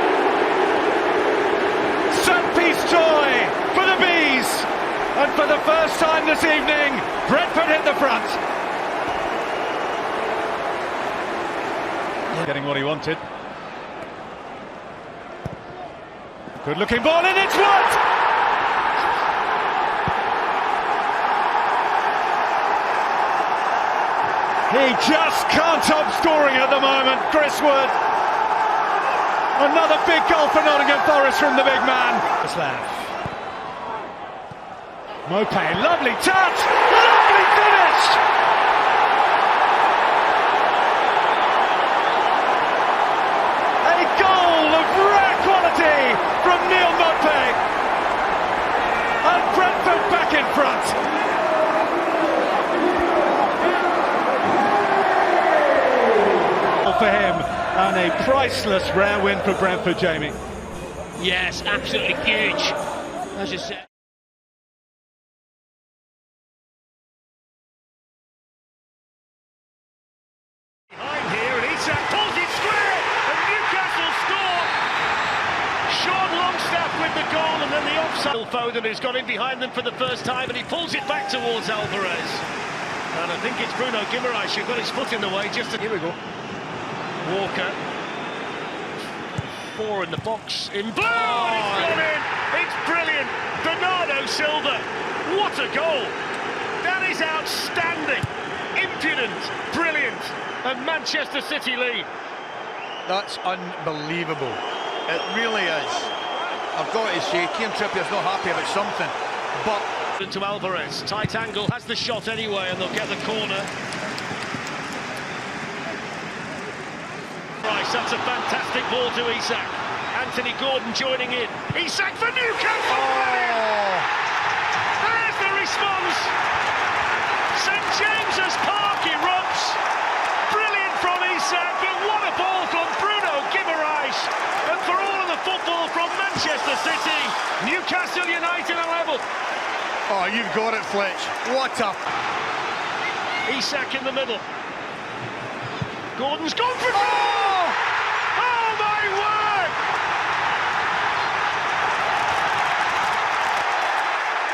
[SPEAKER 1] Set-piece joy for the Bees. And for the first time this evening, Brentford hit the front. Getting what he wanted. Good looking ball and it's what? He just can't stop scoring at the moment, Chris Wood. Another big goal for Nottingham Forest from the big man. Mopé, lovely touch, lovely finish. A goal of rare quality from Neil Mopé. And Brentford back in front. For him, and a priceless rare win for Brentford, Jamie.
[SPEAKER 6] Yes, absolutely huge, as you said. Behind here, and Isak pulls it square, and Newcastle score. Sean Longstaff with the goal, and then the offside. Foden has got in behind them for the first time, and he pulls it back towards Alvarez. And I think it's Bruno Guimaraes who got his foot in the way. Here we go. Walker, 4 in the box, in blue, and it's gone in, it's brilliant, Bernardo Silva, what a goal, that is outstanding, impudent, brilliant, and Manchester City lead.
[SPEAKER 7] That's unbelievable, it really is. I've got to say, Kieran Trippier's not happy about something, but...
[SPEAKER 6] To Alvarez, tight angle, has the shot anyway, and they'll get the corner. That's a fantastic ball to Isak. Anthony Gordon joining in. Isak for Newcastle! Oh. There's the response! St James's Park erupts. Brilliant from Isak, but what a ball from Bruno Guimaraes. And for all of the football from Manchester City, Newcastle United are level.
[SPEAKER 7] Oh, you've got it, Fletch. What a...
[SPEAKER 6] Isak in the middle. Gordon's gone for... Oh! Oh, my word!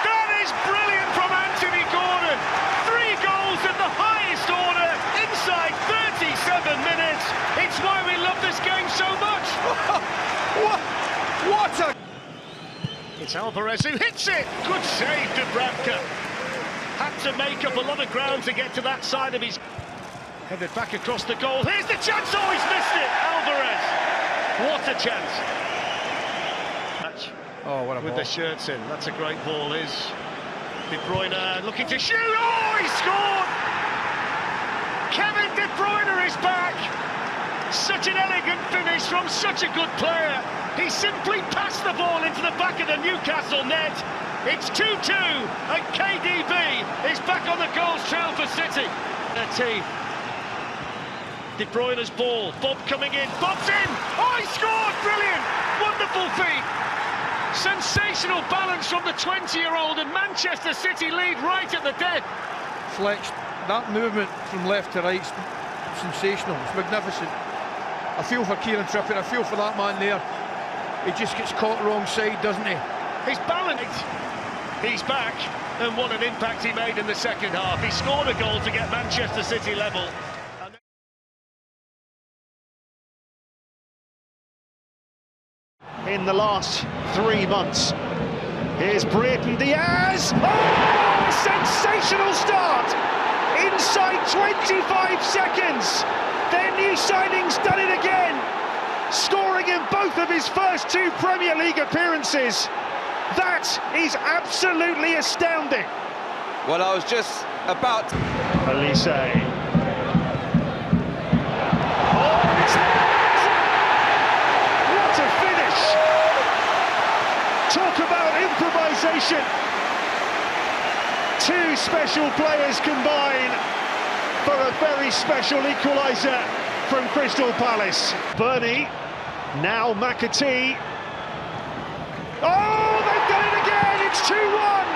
[SPEAKER 6] That is brilliant from Anthony Gordon. 3 goals at the highest order inside 37 minutes. It's why we love this game so much. It's Alvarez who hits it. Good save, Dubravka. Had to make up a lot of ground to get to that side of his... Headed back across the goal. Here's the chance. Oh, he's missed it. Alvarez. What a chance.
[SPEAKER 5] Oh, what a
[SPEAKER 6] with
[SPEAKER 5] ball.
[SPEAKER 6] the shirts in. That's a great ball, is De Bruyne looking to shoot. Oh, he scored! Kevin De Bruyne is back. Such an elegant finish from such a good player. He simply passed the ball into the back of the Newcastle net. It's 2-2 and KDB is back on the goals trail for City. Their team. De Bruyne's ball. Bob coming in. Bob's in. Oh, he scored! Brilliant! Wonderful feat. Sensational balance from the 20-year-old, and Manchester City lead right at the death.
[SPEAKER 13] Flex, that movement from left to right, sensational, it's magnificent. I feel for Kieran Trippier, I feel for that man there. He just gets caught wrong side, doesn't he?
[SPEAKER 6] He's balanced. He's back, and what an impact he made in the second half. He scored a goal to get Manchester City level. In the last 3 months. Here's Brereton Diaz. Oh, sensational start! Inside 25 seconds. Their new signing's done it again. Scoring in both of his first 2 Premier League appearances. That is absolutely astounding.
[SPEAKER 14] Well, I was just about to...
[SPEAKER 6] Elise. Talk about improvisation. 2 special players combine for a very special equaliser from Crystal Palace. Burney, now McAtee. Oh, they've done it again, it's 2-1.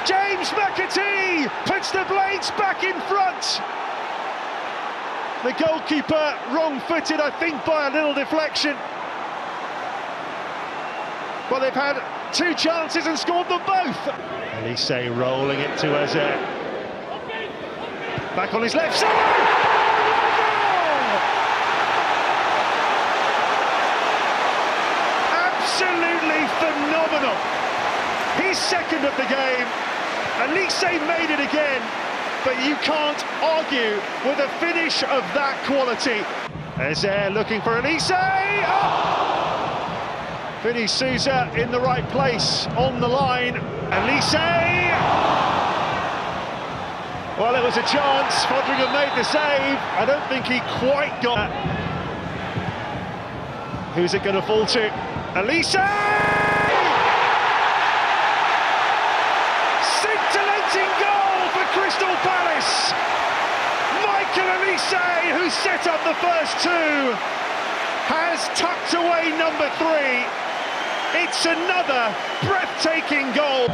[SPEAKER 6] James McAtee puts the Blades back in front. The goalkeeper wrong-footed, I think, by a little deflection. Well, they've had 2 chances and scored them both. Elise rolling it to Eze. Back on his left side. Absolutely phenomenal. He's second of the game. Elise made it again, but you can't argue with a finish of that quality. Eze looking for Elise. Oh! Vinny Souza in the right place, on the line. Elise! Well, it was a chance. Foderingham made the save. I don't think he quite got it. Who's it going to fall to? Elise! Scintillating goal for Crystal Palace. Michael Elise, who set up the first 2, has tucked away number 3. It's another breathtaking goal.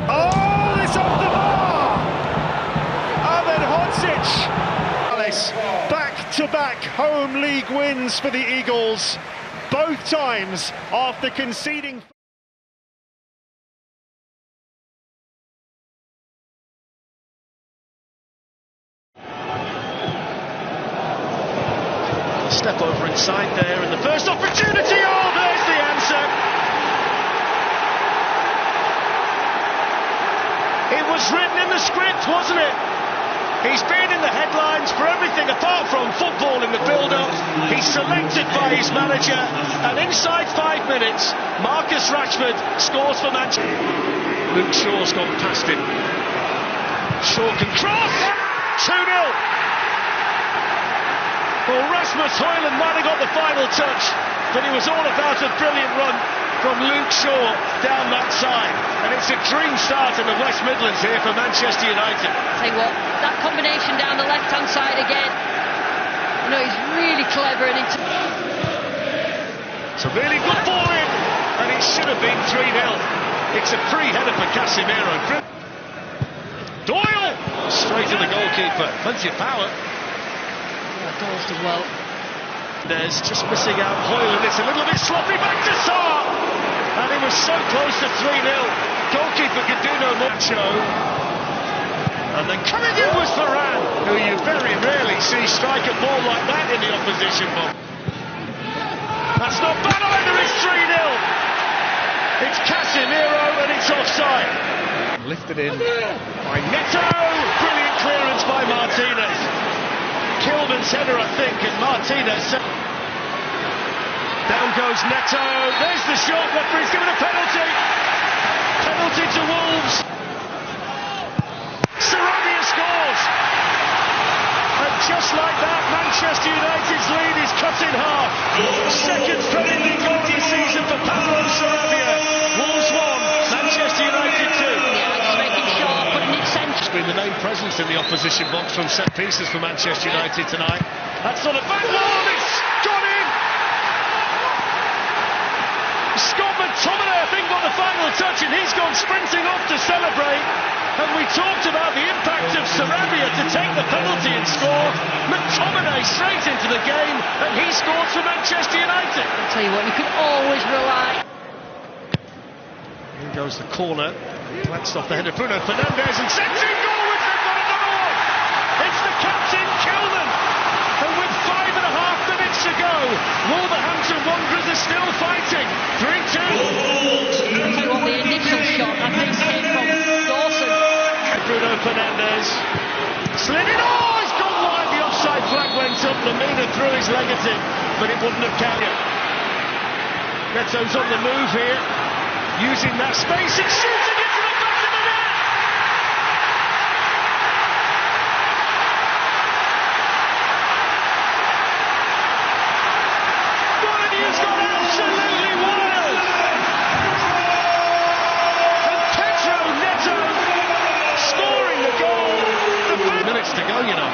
[SPEAKER 6] Oh, it's off the bar! Ahmed Hodzic. Palace, back-to-back home league wins for the Eagles, both times after conceding. Step over inside there, and the first opportunity. Oh, there's the answer. It was written in the script, wasn't it? He's been in the headlines for everything apart from football in the build-up. He's selected by his manager, and inside 5 minutes, Marcus Rashford scores for Manchester. Luke Shaw's gone past him. Shaw can cross. 2-0. Well, Rasmus Højlund might have got the final touch, but it was all about a brilliant run from Luke Shaw down that side. And it's a dream start in the West Midlands here for Manchester United.
[SPEAKER 3] Tell you what, that combination down the left-hand side again, you know, he's really clever and
[SPEAKER 6] it's a really good ball in, and it should have been 3-0. It's a free header for Casemiro. Doyle! Straight to the goalkeeper. Plenty of power.
[SPEAKER 3] Doyle's done well.
[SPEAKER 6] There's just missing out Højlund. It's a little bit sloppy. Back to Sarr! And it was so close to 3-0. Goalkeeper could do no more. And then coming in was Varane, who you very rarely see strike a ball like that in the opposition box. That's not bad either, it's 3-0. It's Casemiro and it's offside.
[SPEAKER 2] Lifted in by
[SPEAKER 6] Neto! Brilliant clearance by Martinez. Kilman's header, I think, and Martinez. Down goes Neto. There's the shot. Referee's given a penalty. Penalty to Wolves. Sarabia scores. And just like that, Manchester United's lead is cut in half. Second friendly goal of the season for Pablo Sarabia. Wolves 1, Manchester United 2.
[SPEAKER 3] Just making sharp, putting it centre.
[SPEAKER 6] It's been the main presence in the opposition box from set pieces for Manchester United tonight. That's not a bad one. It's gone in. Scott McTominay, I think, got the final touch, and he's gone sprinting off to celebrate. And we talked about the impact of Sarabia to take the penalty and score. McTominay straight into the game, and he scores for Manchester United.
[SPEAKER 3] I'll tell you what, you can always rely.
[SPEAKER 6] In goes the corner, glanced off the head of Bruno Fernandes, and sends in goal, which they've got another one. It's the captain, Kilman. And with 5.5 minutes to go, Wolverhampton Wanderers are still fighting. 3-2.
[SPEAKER 3] Well, the initial shot, I think, came from Dawson.
[SPEAKER 6] Bruno Fernandes slid it. Oh, it's gone wide. The offside flag went up. Lamina threw his leg at it, but it wouldn't have counted. Neto's on the move here, using that space and shooting it to the back of the net. Molyneux's gone absolutely wild. And Pedro Neto scoring the goal. The 5 minutes to go, you know.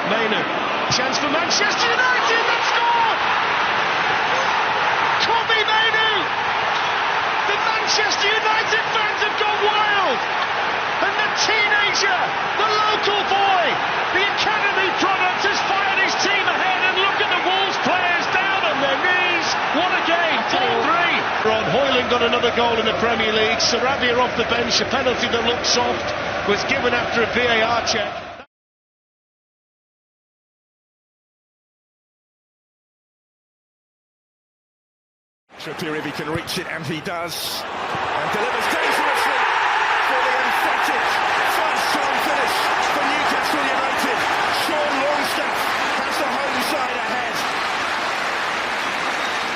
[SPEAKER 6] Mainu, chance for Manchester United. They've scored. Kobe Mainu. The Manchester United fans have gone wild. And the teenager, the local boy, the academy product has fired his team ahead. And look at the Wolves players down on their knees. What a game, 4-3. Ron Hoyland got another goal in the Premier League. Sarabia off the bench, a penalty that looked soft was given after a VAR check.
[SPEAKER 11] Trippier, if he can reach it, and he does, and delivers dangerously for the emphatic first-time finish for Newcastle United. Sean Longstaff has the home side ahead.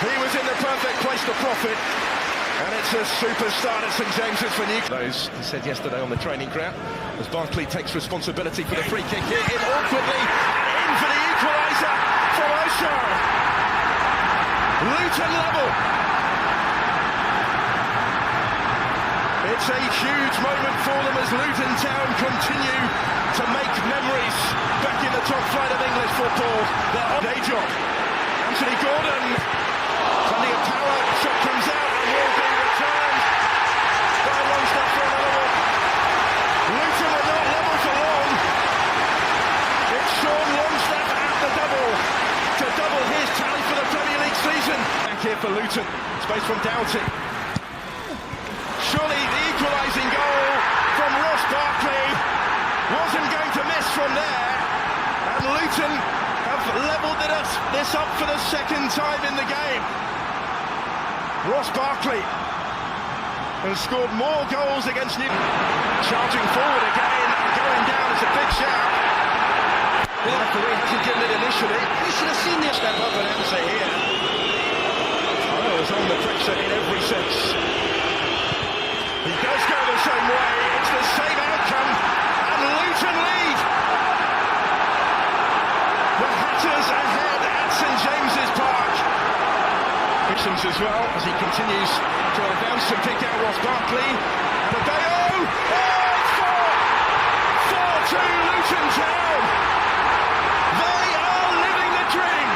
[SPEAKER 11] He was in the perfect place to profit, and it's a superstar at St James's for Newcastle. Those he said yesterday on the training ground, as Barkley takes responsibility for the free kick here, in awkwardly, and in for the equaliser from Oshar. Luton level. It's a huge moment for them as Luton Town continue to make memories back in the top flight of English football. Their day job. Anthony Gordon, plenty of power, shot comes out and will be returned by Longstaff for another one. Luton are not level for long. It's Sean Longstaff at the double to double his tally for the Premier League season. Back here for Luton, space from Doughty. Surely the equalising goal from Ross Barkley wasn't going to miss from there, and Luton have levelled this up for the second time in the game. Ross Barkley has scored more goals against Newcastle. Charging forward again and going down is a big shout. The referee hasn't given it initially. He should have seen this step up and answer here. Kyle's on the pressure in every sense. He does go the same way, it's the same outcome, and Luton lead. The Hatters ahead at St James's Park. Missions as well as he continues to advance and pick out Ross Barkley. And a Bayo! Oh, 4-2 Luton Town. They are living the dream.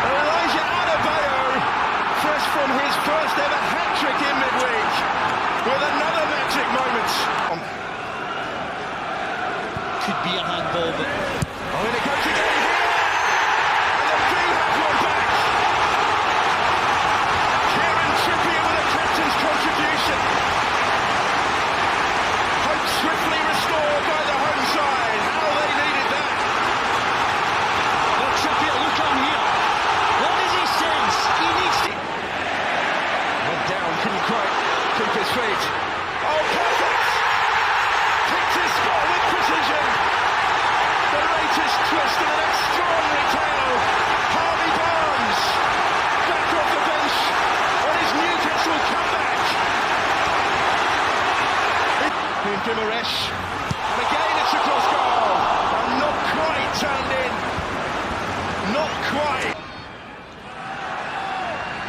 [SPEAKER 11] Elijah Adebayo, fresh from his first ever hat-trick in midweek, with another magic moment.
[SPEAKER 12] Could be a handball, but...
[SPEAKER 11] Oh, and it goes again here! And the B have one back! Kieran Trippier with a captain's contribution. Hope swiftly restored by the home side. How they needed that!
[SPEAKER 12] Well, Trippier, look on here. What does he sense? He
[SPEAKER 6] Guimaraes. And again it's across goal. And not quite turned in. Not quite.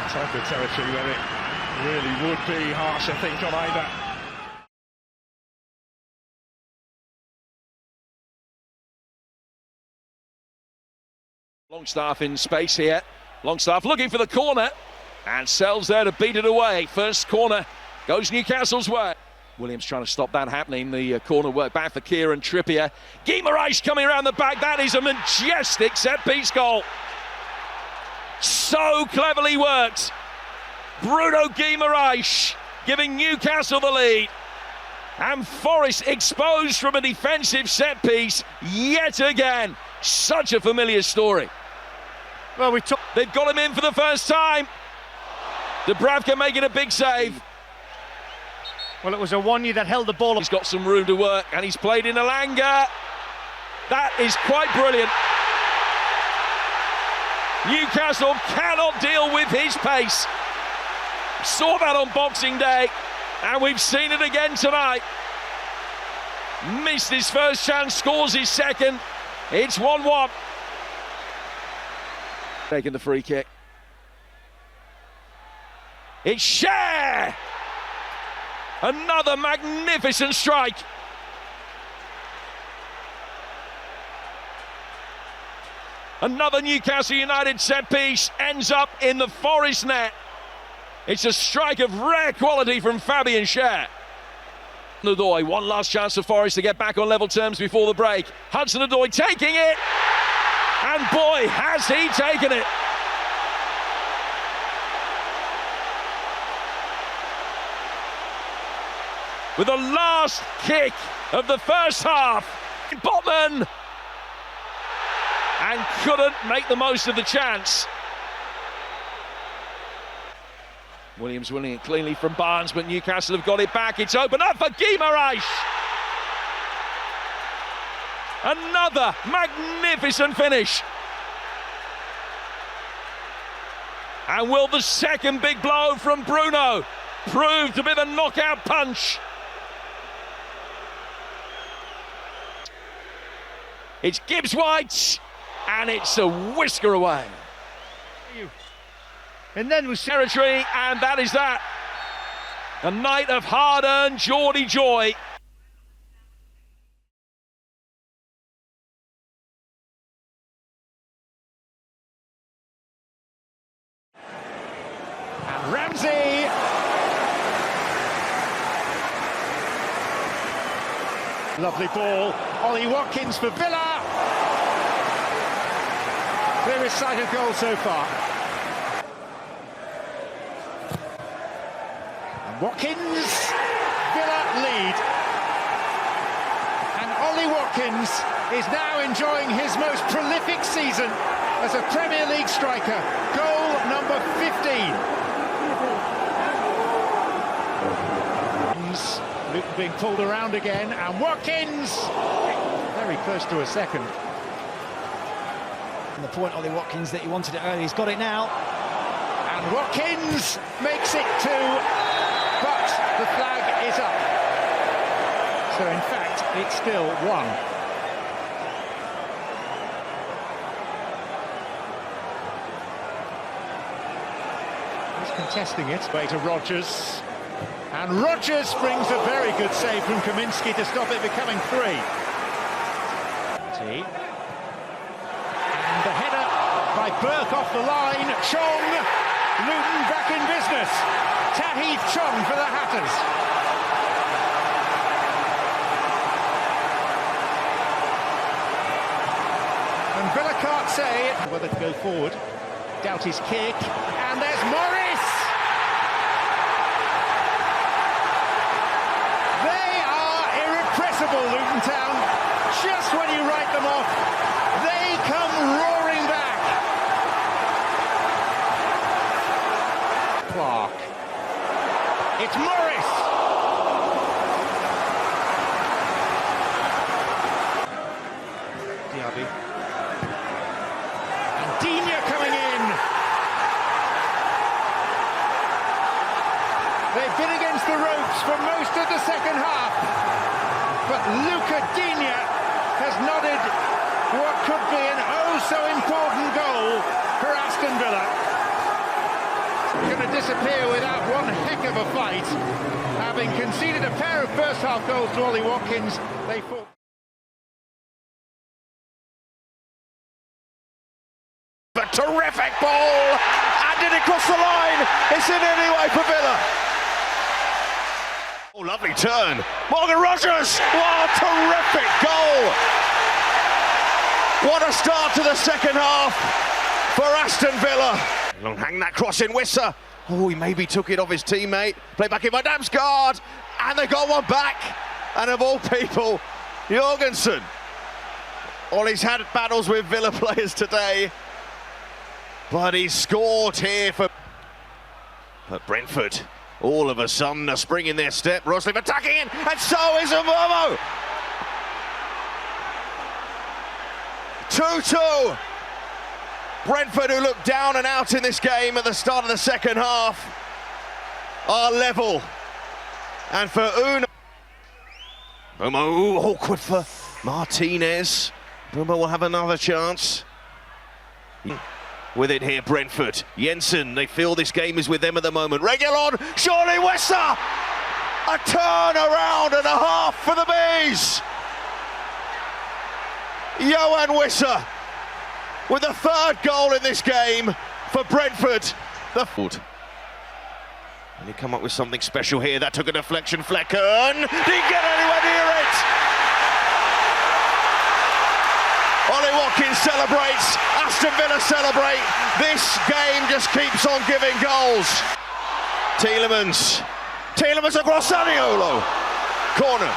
[SPEAKER 6] Type of territory where it really would be harsh, I think, on either.
[SPEAKER 15] Longstaff in space here. Longstaff looking for the corner. And Sells there to beat it away. First corner goes Newcastle's way. Williams trying to stop that happening. The corner work back for Kieran Trippier. Guimaraes coming around the back. That is a majestic set-piece goal. So cleverly worked. Bruno Guimaraes giving Newcastle the lead. And Forest exposed from a defensive set-piece yet again. Such a familiar story.
[SPEAKER 2] Well,
[SPEAKER 15] they've got him in for the first time. Dubravka making a big save.
[SPEAKER 2] Well, it was Awoniyi that held the ball.
[SPEAKER 15] He's got some room to work, and he's played in Elanga. That is quite brilliant. Newcastle cannot deal with his pace. Saw that on Boxing Day, and we've seen it again tonight. Missed his first chance, scores his second. It's 1-1. Taking the free kick. It's Cher! Another magnificent strike. Another Newcastle United set piece ends up in the Forest net. It's a strike of rare quality from Fabian Cher. Odoi, one last chance for Forest to get back on level terms before the break. Hudson-Odoi taking it, and boy, has he taken it. With the last kick of the first half, Botman, and couldn't make the most of the chance. Williams winning it cleanly from Barnes, but Newcastle have got it back. It's open up for Guimaraes. Another magnificent finish. And will the second big blow from Bruno prove to be the knockout punch? It's Gibbs-White, and it's a whisker away.
[SPEAKER 2] And then was
[SPEAKER 15] territory, and that is that. A night of hard-earned Geordie joy.
[SPEAKER 2] And Ramsey. Lovely ball. Ollie Watkins for Villa. Clearest sight of goal so far. Watkins, Villa lead, and Ollie Watkins is now enjoying his most prolific season as a Premier League striker. Goal number 15. Luton being pulled around again, and Watkins very close to a second.
[SPEAKER 16] And the point, Ollie Watkins, that you wanted it early, he's got it now.
[SPEAKER 2] And Watkins makes it 2. But the flag is up. So in fact, it's still 1. He's contesting it. Way to Rodgers. And Rodgers brings a very good save from Kaminski to stop it becoming 3. And the header by Burke off the line. Chong. Luton back in business. Tahith Chong for the Hatters. And Villa can't say whether to go forward. Doubt his kick. And there's Morris! They are irrepressible, Luton Town. Just when you write them off, they come roaring back. Clark. It's Morris! Diaby. And Digne coming in. They've been against the ropes for most of the second half. Luca Digne has nodded what could be an oh-so-important goal for Aston Villa. Going to disappear without one heck of a fight. Having conceded a pair of first-half goals to Ollie Watkins, they fought.
[SPEAKER 17] A terrific ball, and did it cross the line? It's in anyway for Villa. Oh, lovely turn. Morgan Rogers, what a terrific goal. What a start to the second half for Aston Villa. Long hang that cross in, Wissa. Oh, he maybe took it off his teammate. Play back in Van Damsgaard, and they got one back. And of all people, Jorgensen. Ollie's had battles with Villa players today, but he scored here for Brentford. All of a sudden, a spring in their step. Roslev attacking in, and so is Mbeumo. 2-2. Brentford, who looked down and out in this game at the start of the second half, are level. And for Mbeumo, awkward for Martinez. Mbeumo will have another chance. With it here, Brentford. Jensen, they feel this game is with them at the moment. Reguilon, surely Wissa! A turnaround and a half for the Bees! Yohan Wissa with the third goal in this game for Brentford. And he come up with something special here. That took a deflection. Flecken didn't get anywhere near it. Ollie Watkins celebrates. Aston Villa celebrate. This game just keeps on giving goals. Tielemans across Zaniolo. Corner.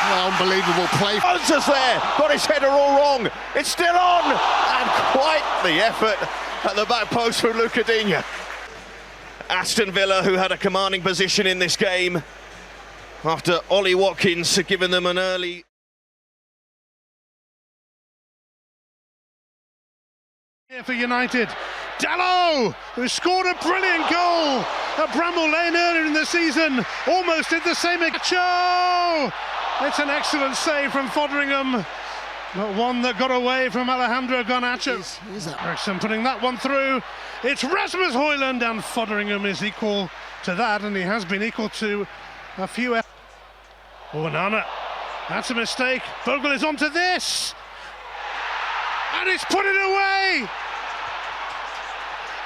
[SPEAKER 2] Unbelievable play.
[SPEAKER 17] Moses there, got his header all wrong. It's still on, and quite the effort at the back post from Luca Digne. Aston Villa, who had a commanding position in this game after Ollie Watkins had given them an early.
[SPEAKER 2] Here for United, Dalot, who scored a brilliant goal at Bramall Lane earlier in the season, almost did the same. It's an excellent save from Foderingham, but one that got away from Alejandro Garnacho. Eriksson putting that one through. It's Rasmus Højlund, and Foderingham is equal to that, and he has been equal to a few. Oh, Onana, that's a mistake. Vogel is onto this, and it's put it away.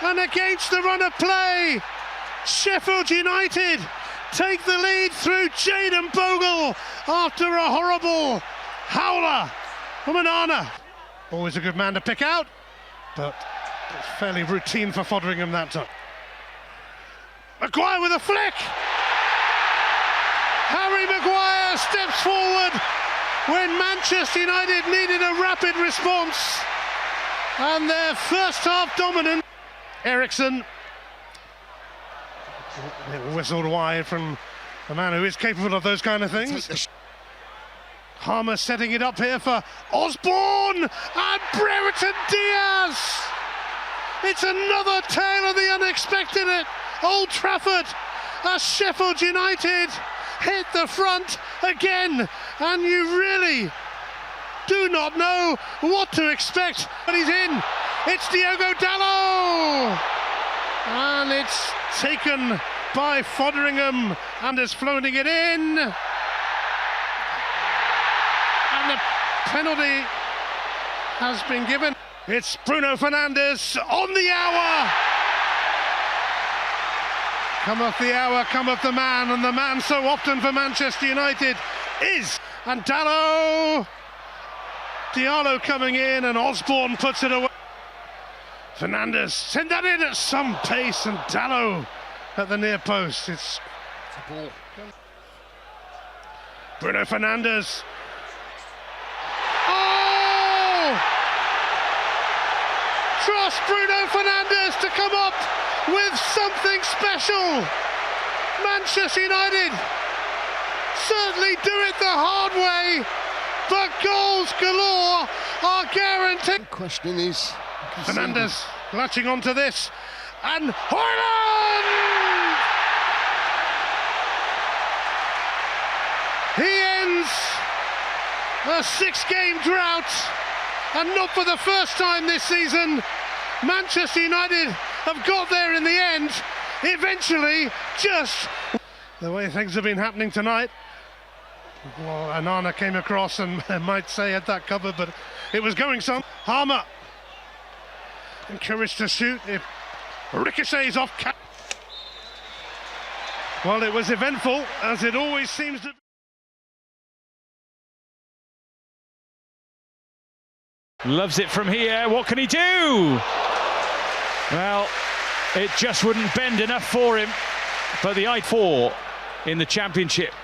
[SPEAKER 2] And against the run of play, Sheffield United take the lead through Jayden Bogle after a horrible howler from Onana. Always a good man to pick out, but it's fairly routine for Foderingham that time. Maguire with a flick. Harry Maguire steps forward when Manchester United needed a rapid response, and their first half dominant. Eriksson whistled wide from a man who is capable of those kind of things. Harmer setting it up here for Osborne, and Brereton Diaz. It's another tale of the unexpected at Old Trafford as Sheffield United hit the front again, and you really do not know what to expect. But he's in. It's Diogo Dalot, and it's taken by Foderingham and is floating it in. And the penalty has been given. It's Bruno Fernandes on the hour. Cometh the hour, cometh the man, and the man so often for Manchester United is. And Diallo coming in, and Osborne puts it away. Fernandes, send that in at some pace, and Dalot at the near post. It's a ball. Bruno Fernandes. Oh! Trust Bruno Fernandes to come up with something special. Manchester United certainly do it the hard way, but goals galore are guaranteed. The question is, Fernandes latching onto this, and Højlund! He ends ends a 6-game drought, and not for the first time this season. Manchester United have got there in the end, eventually. Just the way things have been happening tonight. Well, Anana came across and might say had that covered, but it was going some. Harmer encouraged to shoot. It ricochets off. Well, it was eventful, as it always seems to be.
[SPEAKER 1] Loves it from here. What can he do? Well, it just wouldn't bend enough for him. But the I4 in the championship.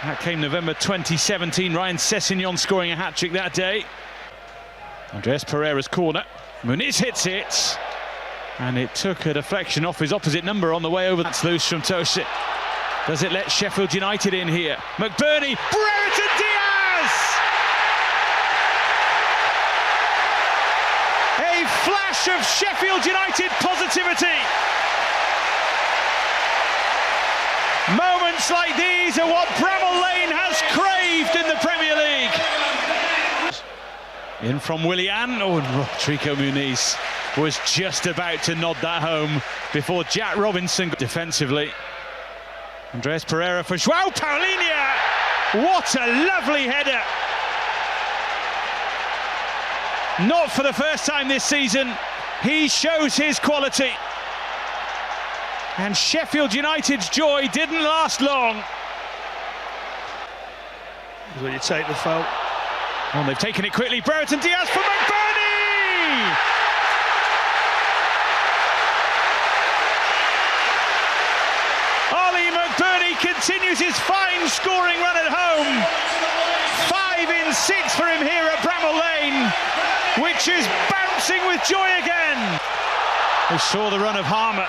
[SPEAKER 1] That came November 2017. Ryan Sessegnon scoring a hat-trick that day. Andres Pereira's corner. Muniz hits it. And it took a deflection off his opposite number on the way over. That's loose from Tosin. Does it let Sheffield United in here? McBurney. Brereton Diaz! A flash of Sheffield United positivity. Moments like these are what Bramall Lane has craved in the Premier League. In from Willian. Oh, and Rodrigo Muniz was just about to nod that home before Jack Robinson defensively. Andres Pereira for João Paulinho. What a lovely header. Not for the first time this season, he shows his quality. And Sheffield United's joy didn't last long.
[SPEAKER 2] Will you take the foul?
[SPEAKER 1] Well, they've taken it quickly. Brereton Diaz for McBurney! Ollie McBurney continues his fine scoring run at home. 5 in 6 for him here at Bramall Lane, which is bouncing with joy again. We saw the run of Harmer.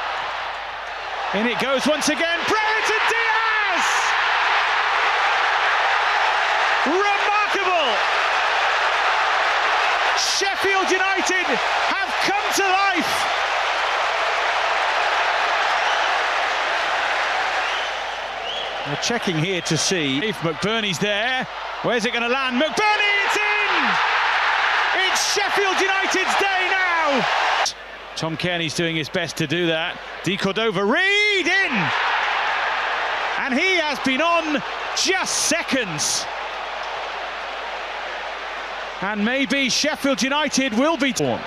[SPEAKER 1] In it goes once again, Brereton Diaz! Remarkable! Sheffield United have come to life! They're checking here to see if McBurney's there. Where's it going to land? McBurney, it's in! It's Sheffield United's day now! Tom Kearney's doing his best to do that. De Cordova-Reid in! And he has been on just seconds. And maybe Sheffield United will be torn.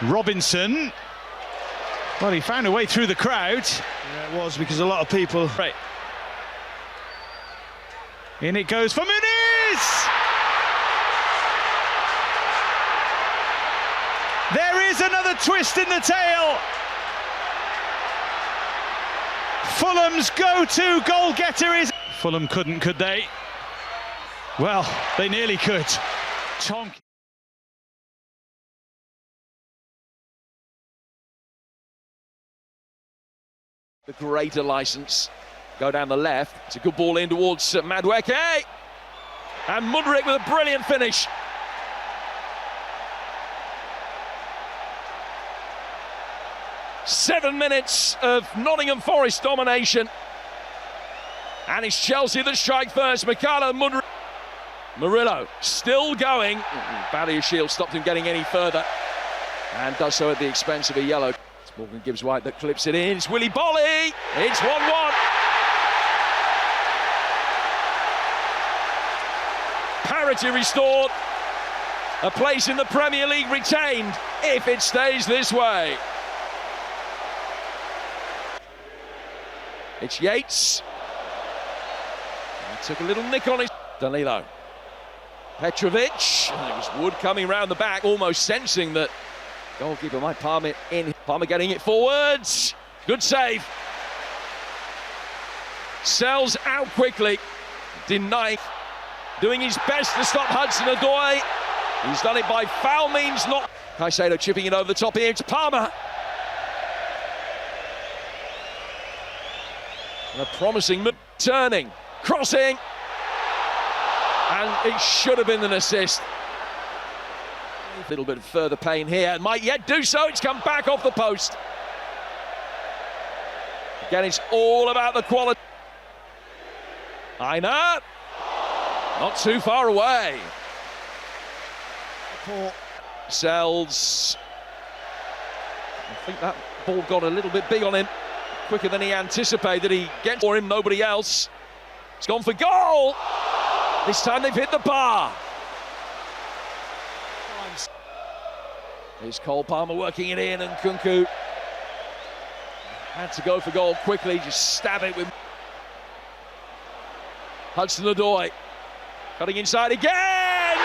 [SPEAKER 1] Robinson. Well, he found a way through the crowd.
[SPEAKER 2] Yeah, it was, because a lot of people...
[SPEAKER 1] Right. In it goes for Muniz! There is another twist in the tail. Fulham's go-to goal-getter is... Fulham couldn't, could they? Well, they nearly could. Tom...
[SPEAKER 15] The greater licence. Go down the left. It's a good ball in towards Madueke. And Mudryk with a brilliant finish. Seven minutes of Nottingham Forest domination. And it's Chelsea that strike first. Mikhailo Mudryk. Murillo still going. Barrier shield stopped him getting any further. And does so at the expense of a yellow. It's Morgan Gibbs-White that clips it in. It's Willy Bolly. It's 1-1. Parity restored. A place in the Premier League retained if it stays this way. It's Yates. He took a little nick on his... Danilo. Petrovic. And it was Wood coming round the back, almost sensing that goalkeeper might palm it in. Palmer getting it forwards. Good save. Sells out quickly. Denying. Doing his best to stop Hudson-Odoi. He's done it by foul means, not... Caicedo chipping it over the top here. It's Palmer. And a promising move. Turning. Crossing. And it should have been an assist. A little bit of further pain here. And might yet do so. It's come back off the post. Again, it's all about the quality. Aina. Not too far away. Sells. I think that ball got a little bit big on him. Quicker than he anticipated. He gets for him, nobody else. It's gone for goal. This time they've hit the bar. Here's Cole Palmer working it in, and Kunku had to go for goal quickly, just stab it with Hudson-Odoi. Cutting inside again!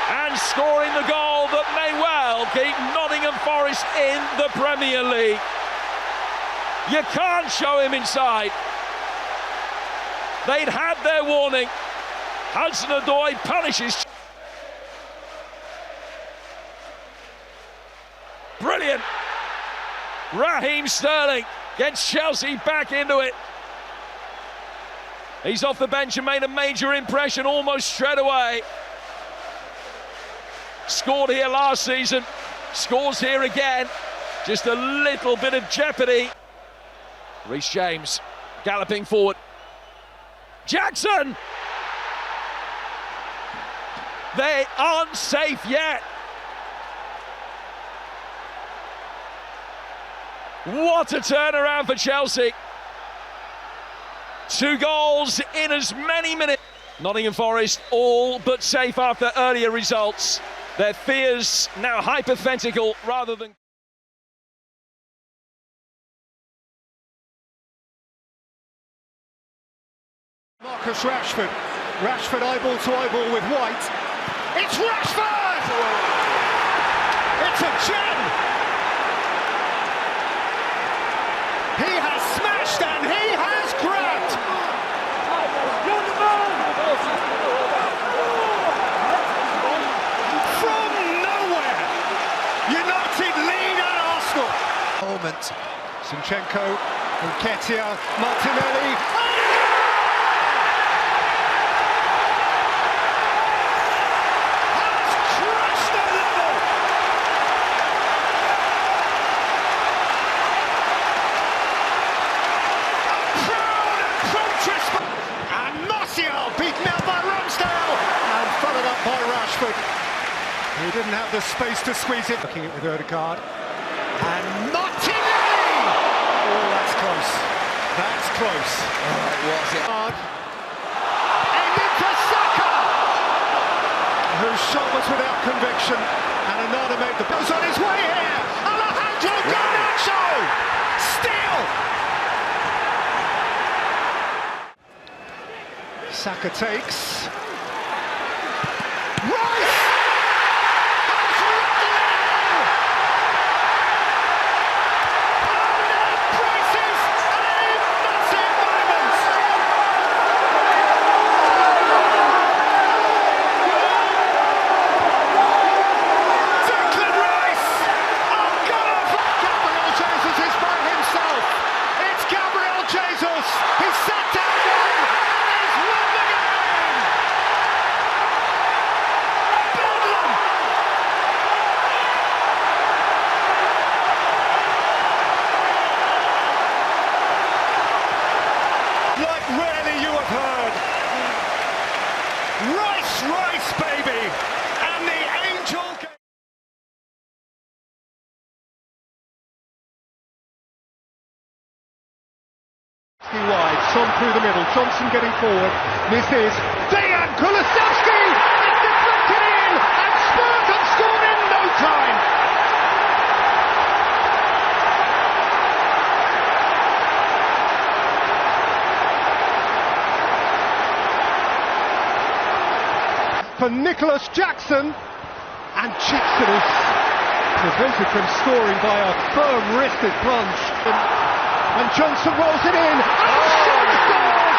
[SPEAKER 15] And scoring the goal that may well keep Nottingham Forest in the Premier League. You can't show him inside. They'd had their warning. Hudson-Odoi punishes. Brilliant. Raheem Sterling gets Chelsea back into it. He's off the bench and made a major impression almost straight away. Scored here last season, scores here again. Just a little bit of jeopardy. Reece James galloping forward. Jackson! They aren't safe yet. What a turnaround for Chelsea. 2 goals in as many minutes. Nottingham Forest all but safe after earlier results. Their fears now hypothetical rather than...
[SPEAKER 2] Marcus Rashford. Rashford eyeball to eyeball with White. It's Rashford! It's a gem! He has smashed and he has grabbed! From nowhere! United lead at Arsenal! Moment. Zinchenko, Nketiah, Martinelli. He didn't have the space to squeeze it. Looking at with Ødegaard. And Martinelli! Oh, that's close. That's close. Oh, it was it. Aiming for Saka! Whose shot was without conviction. And another made the goes on his way here. Alejandro Garnacho! Steal! Saka takes. Rice! Rice, baby! And the angel... Wide, Son through the middle, Johnson getting forward. This is Dejan Kulusevski! It's deflected in! And Spurs have scored in no time! For Nicholas Jackson, and Jackson is prevented from scoring by a firm-wristed plunge. And Johnson rolls it in, and Spurs scores!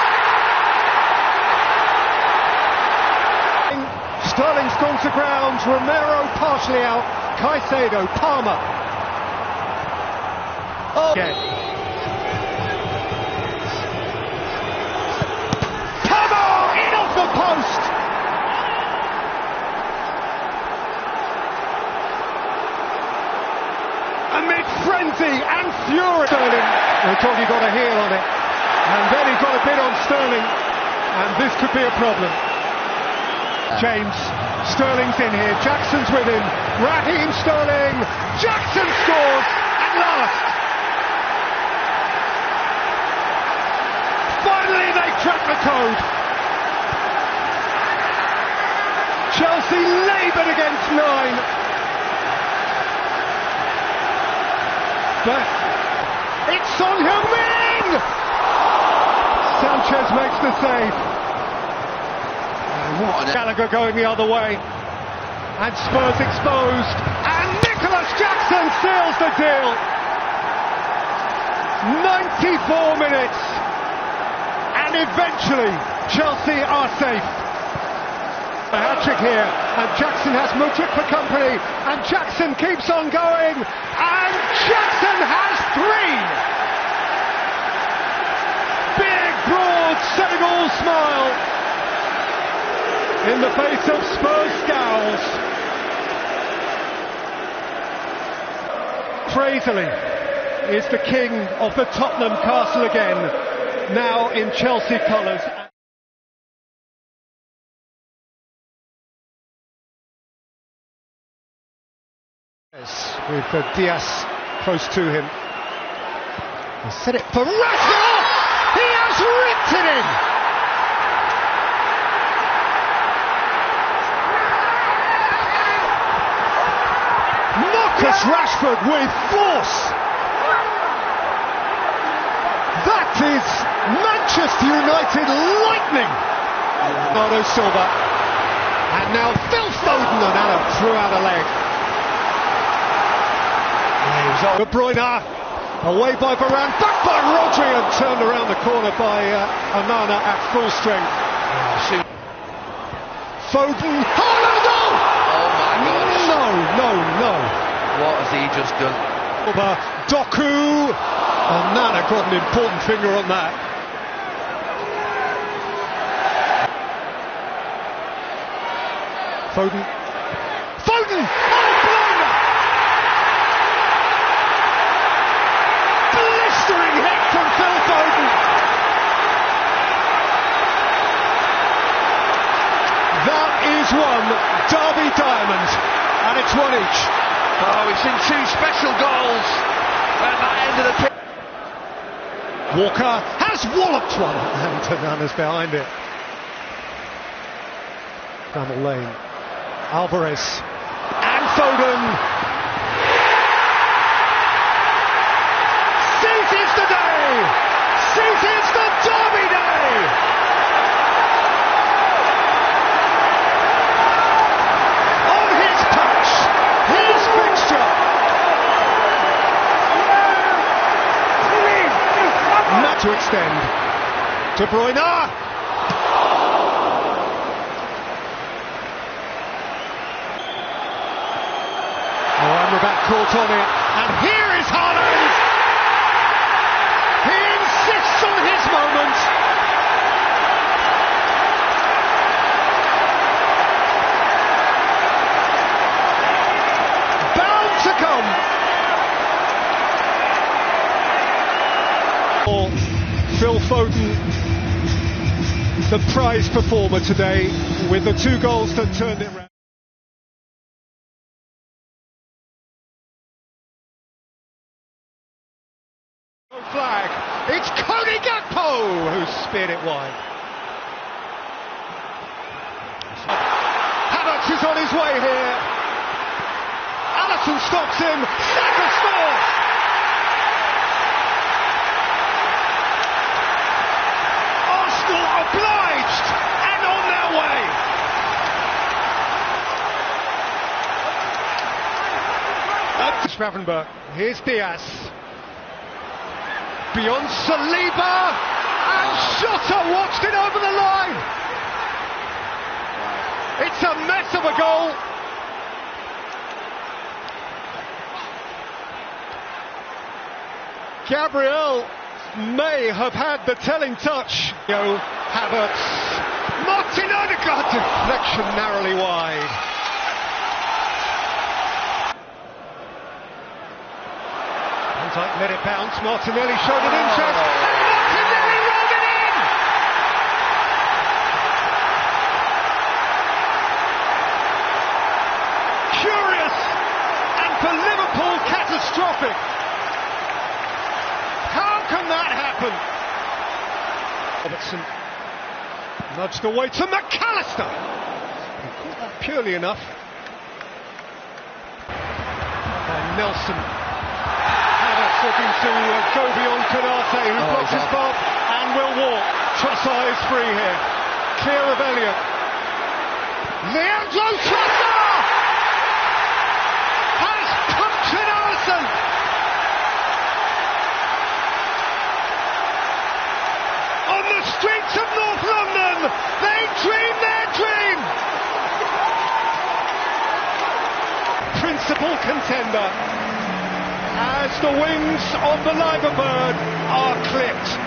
[SPEAKER 2] Sterling's gone to ground, Romero partially out, Caicedo, Palmer. Oh. Again. Palmer in off the post! Amid frenzy and fury. Sterling, we thought he got a heel on it, and then he got a bit on Sterling. and this could be a problem. James, Sterling's in here, Jackson's with him, Raheem Sterling, Jackson scores at last! Finally they crack the code! Chelsea laboured against 9. But it's Son Heung-min! Sanchez makes the save. Gallagher going the other way. And Spurs exposed. And Nicholas Jackson seals the deal. 94 minutes. And eventually Chelsea are safe. A hat-trick here, and Jackson has Mudryk for company, and Jackson keeps on going, and Jackson has 3! Big, broad Senegal smile in the face of Spurs scowls. Crazily is the king of the Tottenham castle again, now in Chelsea colours. With Diaz close to him. He set it for Rashford! He has ripped it in! Marcus Rashford with force! That is Manchester United lightning! Bernardo Silva. And now Phil Foden, and Adam threw out a leg. De Bruyne, away by Varane, back by Rodri, and turned around the corner by Onana at full strength. Foden, oh no, no!
[SPEAKER 7] Oh my gosh.
[SPEAKER 2] No.
[SPEAKER 7] What has he just done?
[SPEAKER 2] Doku, Onana got an important finger on that. Foden, oh blinder! Blistering hit from Phil Foden. That is one Derby diamond, and it's one each.
[SPEAKER 7] Oh, we've seen 2 special goals at that end of the pitch.
[SPEAKER 2] Walker has walloped one, and Onana's behind it. Bramall Lane, Alvarez, and Foden. Seizes the day! Seizes the Derby day! On his patch, his fixture. Not to extend. De Bruyne. Amrabat caught on it, and here is Haaland! He insists on his moment! Bound to come! Phil Foden, the prize performer today, with the 2 goals that turned it round. Flag. It's Cody Gakpo who speared it wide. Havertz is on his way here. Alisson stops him. Saka scores. Arsenal obliged and on their way. Schravenberg. Here's Diaz. Beyond Saliba, and Shota watched it over the line. It's a mess of a goal. Gabriel may have had the telling touch. Havertz, Martin Odegaard, deflection narrowly wide. Let it bounce. Martinelli showed an interest, and Martinelli rolled it in! Nudged away to McAllister. He caught that purely enough. And Nelson. Havertz looking to go beyond Konate, who blocks his path and will walk. Trossard is free here. Clear of Elliott. Leandro Trossard has punctured Alisson. On the streets of North London, they dream their dream. Principal contender as the wings of the Liver Bird are clipped.